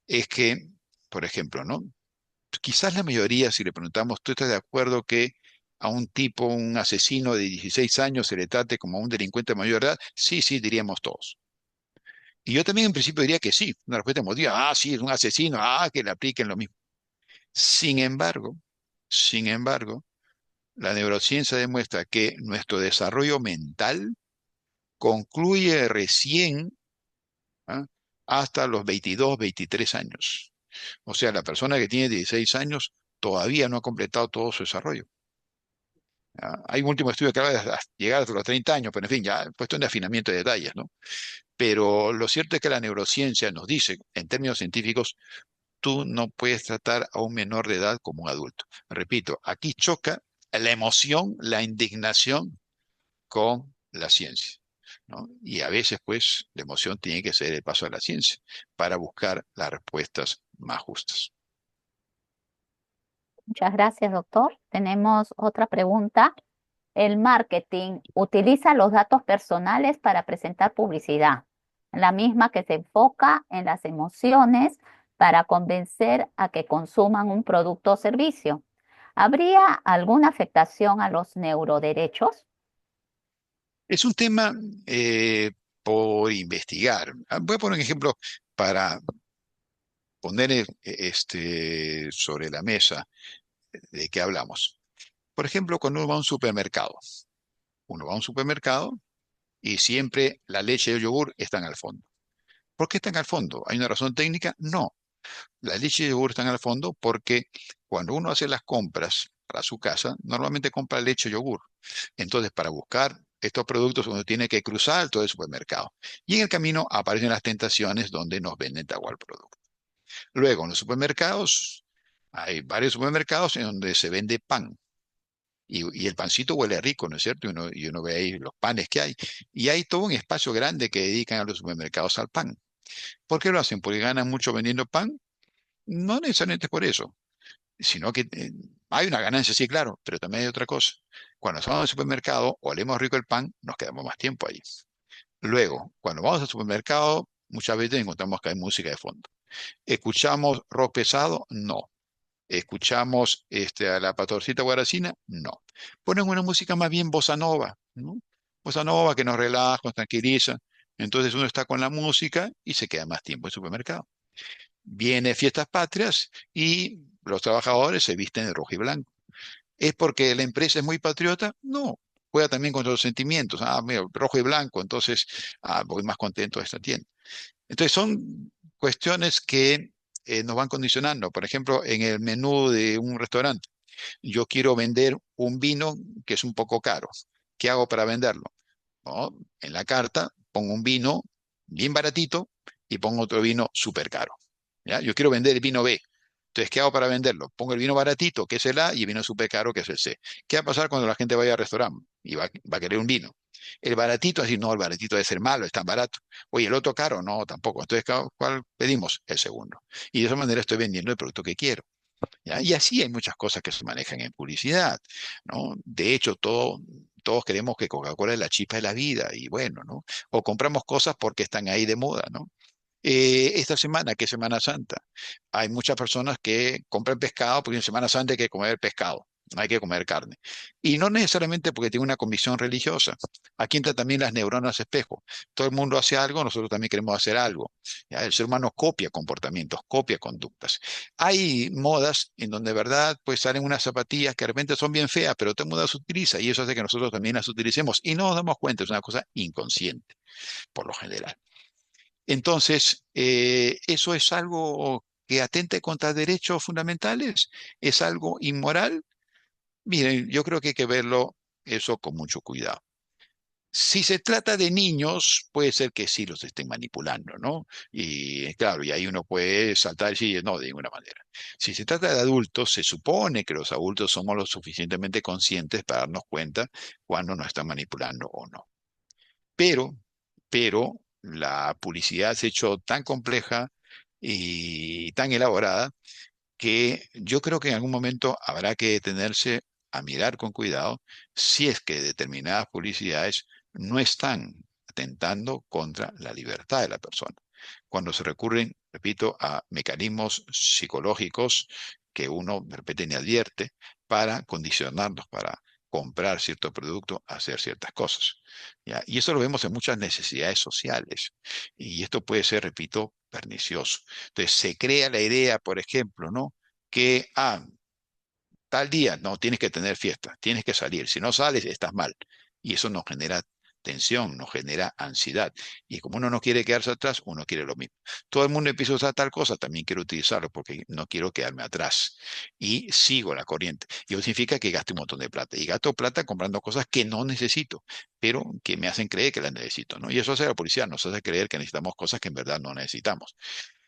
es que, por ejemplo, ¿no? Quizás la mayoría, si le preguntamos, ¿tú estás de acuerdo que a un tipo, un asesino de 16 años, se le trate como a un delincuente de mayor edad? Sí, sí, diríamos todos. Y yo también en principio diría que sí, una respuesta emotiva, sí, es un asesino, que le apliquen lo mismo. Sin embargo, sin embargo, la neurociencia demuestra que nuestro desarrollo mental concluye recién, ¿ah? Hasta los 22, 23 años. O sea, la persona que tiene 16 años todavía no ha completado todo su desarrollo. Hay un último estudio que habla de llegar hasta los 30 años, pero en fin, ya cuestión de afinamiento de detalles, ¿no? Pero lo cierto es que la neurociencia nos dice, en términos científicos, tú no puedes tratar a un menor de edad como un adulto. Repito, aquí choca la emoción, la indignación con la ciencia, ¿no? Y a veces, pues, la emoción tiene que ser el paso a la ciencia para buscar las respuestas más justas.
Muchas gracias, doctor. Tenemos otra pregunta. El marketing utiliza los datos personales para presentar publicidad, la misma que se enfoca en las emociones para convencer a que consuman un producto o servicio. ¿Habría alguna afectación a los neuroderechos?
Es un tema por investigar. Voy a poner un ejemplo para poner sobre la mesa de qué hablamos. Por ejemplo, cuando uno va a un supermercado y siempre la leche y el yogur están al fondo. ¿Por qué están al fondo? ¿Hay una razón técnica? No. La leche y el yogur están al fondo porque cuando uno hace las compras para su casa, normalmente compra leche y yogur. Entonces, para buscar estos productos, uno tiene que cruzar todo el supermercado. Y en el camino aparecen las tentaciones donde nos venden tal cual producto. Luego, en los supermercados, hay varios supermercados en donde se vende pan. Y el pancito huele rico, ¿no es cierto? Y uno ve ahí los panes que hay. Y hay todo un espacio grande que dedican a los supermercados al pan. ¿Por qué lo hacen? ¿Porque ganan mucho vendiendo pan? No necesariamente por eso, sino que hay una ganancia, sí, claro, pero también hay otra cosa. Cuando vamos al supermercado, olemos rico el pan, nos quedamos más tiempo ahí. Luego, cuando vamos al supermercado, muchas veces encontramos que hay música de fondo. ¿Escuchamos rock pesado? No. ¿Escuchamos a la Pastorcita Guaracina? No. Ponen una música más bien bossa nova, ¿no? Bossa nova que nos relaja, nos tranquiliza. Entonces uno está con la música y se queda más tiempo en el supermercado. Viene fiestas patrias y los trabajadores se visten de rojo y blanco. ¿Es porque la empresa es muy patriota? No. Juega también con los sentimientos. Ah, mira, rojo y blanco, entonces voy más contento de esta tienda. Entonces son cuestiones que nos van condicionando. Por ejemplo, en el menú de un restaurante, yo quiero vender un vino que es un poco caro. ¿Qué hago para venderlo? ¿No? En la carta pongo un vino bien baratito y pongo otro vino súper caro. ¿Ya? Yo quiero vender el vino B. Entonces, ¿qué hago para venderlo? Pongo el vino baratito, que es el A, y el vino súper caro, que es el C. ¿Qué va a pasar cuando la gente vaya al restaurante y va a querer un vino? El baratito, así, no, el baratito debe ser malo, es tan barato. Oye, el otro caro, no, tampoco. Entonces, ¿cuál pedimos? El segundo. Y de esa manera estoy vendiendo el producto que quiero. ¿Ya? Y así hay muchas cosas que se manejan en publicidad, ¿no? De hecho, todos queremos que Coca-Cola es la chispa de la vida, y bueno, ¿no? O compramos cosas porque están ahí de moda, ¿no? Esta semana, que es Semana Santa, hay muchas personas que compran pescado porque en Semana Santa hay que comer pescado, no hay que comer carne. Y no necesariamente porque tiene una convicción religiosa. Aquí entran también las neuronas espejo. Todo el mundo hace algo, nosotros también queremos hacer algo. ¿Ya? El ser humano copia comportamientos, copia conductas. Hay modas en donde, de verdad, pues salen unas zapatillas que de repente son bien feas, pero todo el mundo las utiliza y eso hace que nosotros también las utilicemos y no nos damos cuenta, es una cosa inconsciente, por lo general. Entonces, ¿eso es algo que atente contra derechos fundamentales? ¿Es algo inmoral? Miren, yo creo que hay que verlo eso con mucho cuidado. Si se trata de niños, puede ser que sí los estén manipulando, ¿no? Y claro, y ahí uno puede saltar y decir, no, de ninguna manera. Si se trata de adultos, se supone que los adultos somos lo suficientemente conscientes para darnos cuenta cuando nos están manipulando o no. Pero, pero la publicidad se ha hecho tan compleja y tan elaborada que yo creo que en algún momento habrá que detenerse a mirar con cuidado si es que determinadas publicidades no están atentando contra la libertad de la persona. Cuando se recurren, repito, a mecanismos psicológicos que uno de repente ni advierte para condicionarnos, para comprar cierto producto, hacer ciertas cosas. ¿Ya? Y eso lo vemos en muchas necesidades sociales. Y esto puede ser, repito, pernicioso. Entonces, se crea la idea, por ejemplo, ¿no? Que, tal día, no, tienes que tener fiesta, tienes que salir. Si no sales, estás mal. Y eso nos genera tensión, nos genera ansiedad. Y como uno no quiere quedarse atrás, uno quiere lo mismo. Todo el mundo empieza a usar tal cosa, también quiero utilizarlo porque no quiero quedarme atrás. Y sigo la corriente. Y eso significa que gasto un montón de plata. Y gasto plata comprando cosas que no necesito, pero que me hacen creer que las necesito, ¿no? Y eso hace la policía, nos hace creer que necesitamos cosas que en verdad no necesitamos.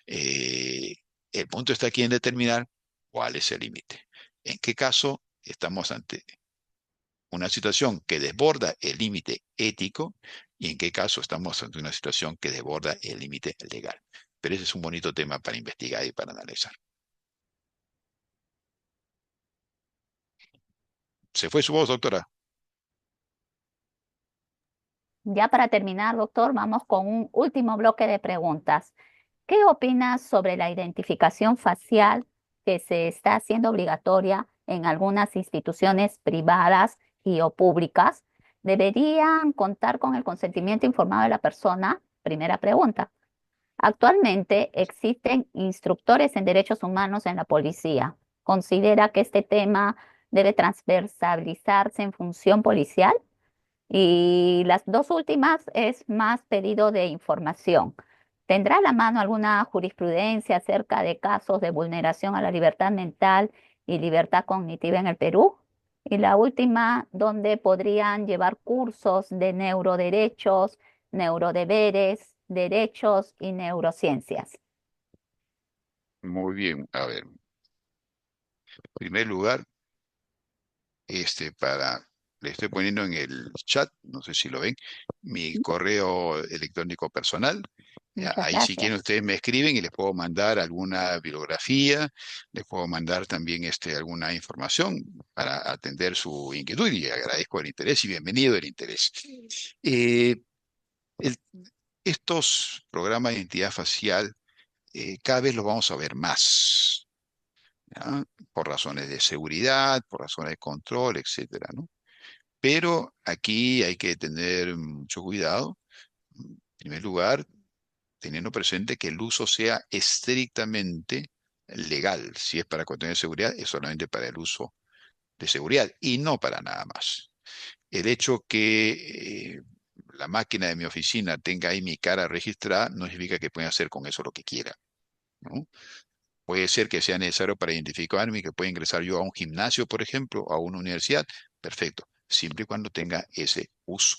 Eh, el punto está aquí en determinar cuál es el límite. ¿En qué caso estamos ante una situación que desborda el límite ético y en qué caso estamos ante una situación que desborda el límite legal? Pero ese es un bonito tema para investigar y para analizar. ¿Se fue su voz, doctora?
Ya para terminar, doctor, vamos con un último bloque de preguntas. ¿Qué opinas sobre la identificación facial que se está haciendo obligatoria en algunas instituciones privadas y o públicas? ¿Deberían contar con el consentimiento informado de la persona? Primera pregunta. Actualmente existen instructores en derechos humanos en la policía. ¿Considera que este tema debe transversalizarse en función policial? Y las dos últimas es más pedido de información. ¿Tendrá a la mano alguna jurisprudencia acerca de casos de vulneración a la libertad mental y libertad cognitiva en el Perú? Y la última, ¿dónde podrían llevar cursos de neuroderechos, neurodeberes, derechos y neurociencias?
Muy bien, a ver, en primer lugar, le estoy poniendo en el chat, no sé si lo ven, mi correo electrónico personal.
Muchas
Ahí si quieren
gracias.
ustedes me escriben y les puedo mandar alguna bibliografía, les puedo mandar también alguna información para atender su inquietud y agradezco el interés y bienvenido el interés. Eh, el- Estos programas de identidad facial cada vez los vamos a ver más, ¿ya? Por razones de seguridad, por razones de control, etcétera, ¿no? Pero aquí hay que tener mucho cuidado. En primer lugar, teniendo presente que el uso sea estrictamente legal. Si es para cuestiones de seguridad, es solamente para el uso de seguridad y no para nada más. El hecho que la máquina de mi oficina tenga ahí mi cara registrada no significa que pueda hacer con eso lo que quiera, ¿no? Puede ser que sea necesario para identificarme, que pueda ingresar yo a un gimnasio, por ejemplo, a una universidad. Perfecto, siempre y cuando tenga ese uso.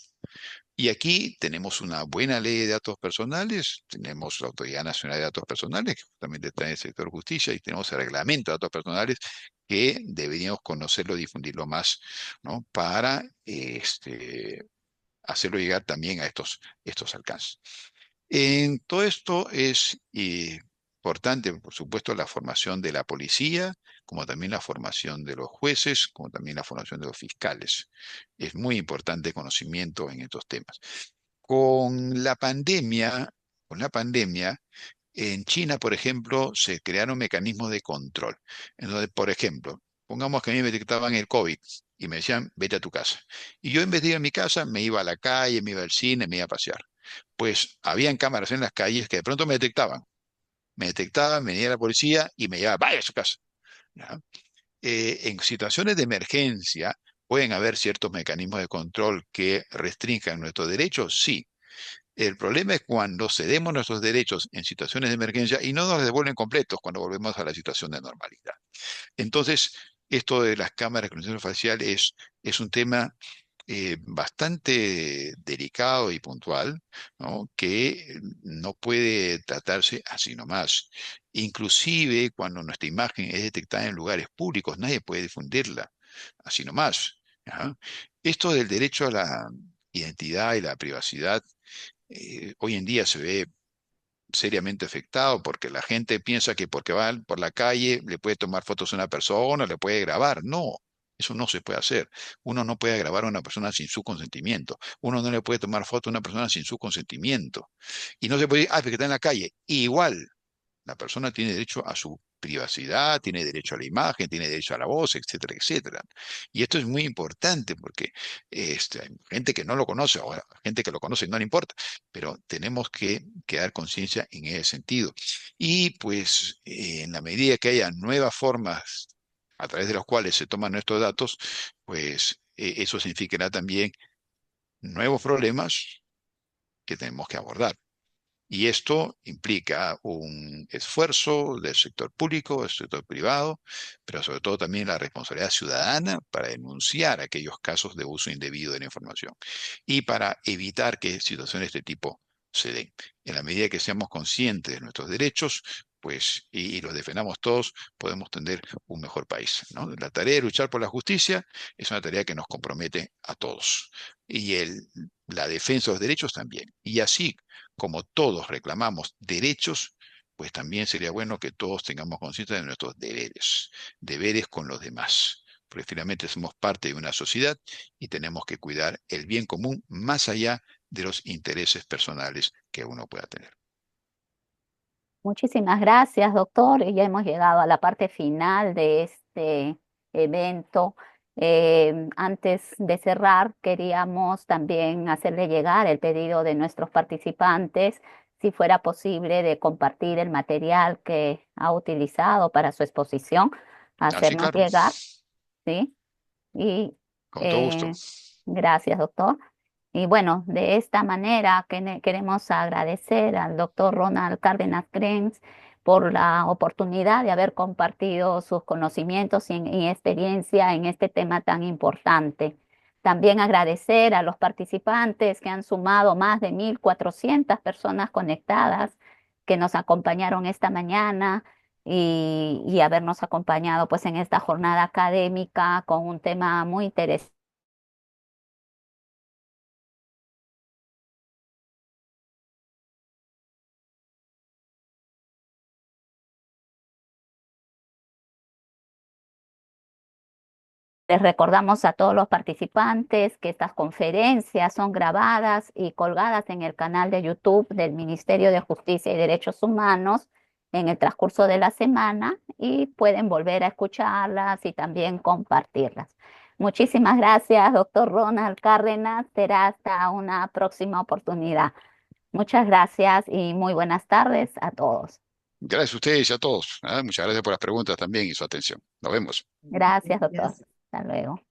Y aquí tenemos una buena ley de datos personales, tenemos la Autoridad Nacional de Datos Personales, que justamente está en el sector justicia, y tenemos el Reglamento de Datos Personales, que deberíamos conocerlo y difundirlo más, ¿no? Para hacerlo llegar también a estos alcances. En todo esto es importante, por supuesto, la formación de la policía, como también la formación de los jueces, como también la formación de los fiscales. Es muy importante conocimiento en estos temas. Con la pandemia, con la pandemia, en China, por ejemplo, se crearon mecanismos de control. En donde, por ejemplo, pongamos que a mí me detectaban el COVID y me decían, vete a tu casa. Y yo en vez de ir a mi casa, me iba a la calle, me iba al cine, me iba a pasear. Pues habían cámaras en las calles que de pronto me detectaban. Me detectaban, venía la policía y me llevaba, vaya a su casa. ¿Ya? En situaciones de emergencia, ¿pueden haber ciertos mecanismos de control que restrinjan nuestros derechos? Sí. El problema es cuando cedemos nuestros derechos en situaciones de emergencia y no nos devuelven completos cuando volvemos a la situación de normalidad. Entonces, esto de las cámaras de reconocimiento facial es un tema bastante delicado y puntual, ¿no? Que no puede tratarse así nomás. Inclusive cuando nuestra imagen es detectada en lugares públicos, nadie puede difundirla así nomás. ¿Ya? Esto del derecho a la identidad y la privacidad hoy en día se ve seriamente afectado porque la gente piensa que porque va por la calle le puede tomar fotos a una persona, le puede grabar. No, eso no se puede hacer. Uno no puede grabar a una persona sin su consentimiento. Uno no le puede tomar foto a una persona sin su consentimiento. Y no se puede decir, ah, porque está en la calle. Igual, la persona tiene derecho a su privacidad, tiene derecho a la imagen, tiene derecho a la voz, etcétera, etcétera. Y esto es muy importante porque hay gente que no lo conoce, o gente que lo conoce no le importa, pero tenemos que dar conciencia en ese sentido. Y pues en la medida que haya nuevas formas a través de las cuales se toman nuestros datos, pues eso significará también nuevos problemas que tenemos que abordar. Y esto implica un esfuerzo del sector público, del sector privado, pero sobre todo también la responsabilidad ciudadana para denunciar aquellos casos de uso indebido de la información y para evitar que situaciones de este tipo se den. En la medida que seamos conscientes de nuestros derechos, pues, y los defendamos todos, podemos tener un mejor país, ¿no? La tarea de luchar por la justicia es una tarea que nos compromete a todos. Y la defensa de los derechos también. Y así como todos reclamamos derechos, pues también sería bueno que todos tengamos conciencia de nuestros deberes, deberes con los demás, porque finalmente somos parte de una sociedad y tenemos que cuidar el bien común más allá de los intereses personales que uno pueda tener.
Muchísimas gracias, doctor. Y ya hemos llegado a la parte final de este evento. Antes de cerrar, queríamos también hacerle llegar el pedido de nuestros participantes, si fuera posible, de compartir el material que ha utilizado para su exposición,
Ah, sí,
hacernos
claro,
llegar, ¿sí? Y
con todo gusto.
eh, gracias, doctor. Y bueno, de esta manera queremos agradecer al doctor Ronald Cárdenas Krenz por la oportunidad de haber compartido sus conocimientos y experiencia en este tema tan importante. También agradecer a los participantes que han sumado más de 1.400 personas conectadas que nos acompañaron esta mañana y habernos acompañado pues en esta jornada académica con un tema muy interesante. Les recordamos a todos los participantes que estas conferencias son grabadas y colgadas en el canal de YouTube del Ministerio de Justicia y Derechos Humanos en el transcurso de la semana y pueden volver a escucharlas y también compartirlas. Muchísimas gracias, doctor Ronald Cárdenas. Será hasta una próxima oportunidad. Muchas gracias y muy buenas tardes a todos.
Gracias a ustedes y a todos. Muchas gracias por las preguntas también y su atención. Nos vemos.
Gracias, doctor. Hasta luego.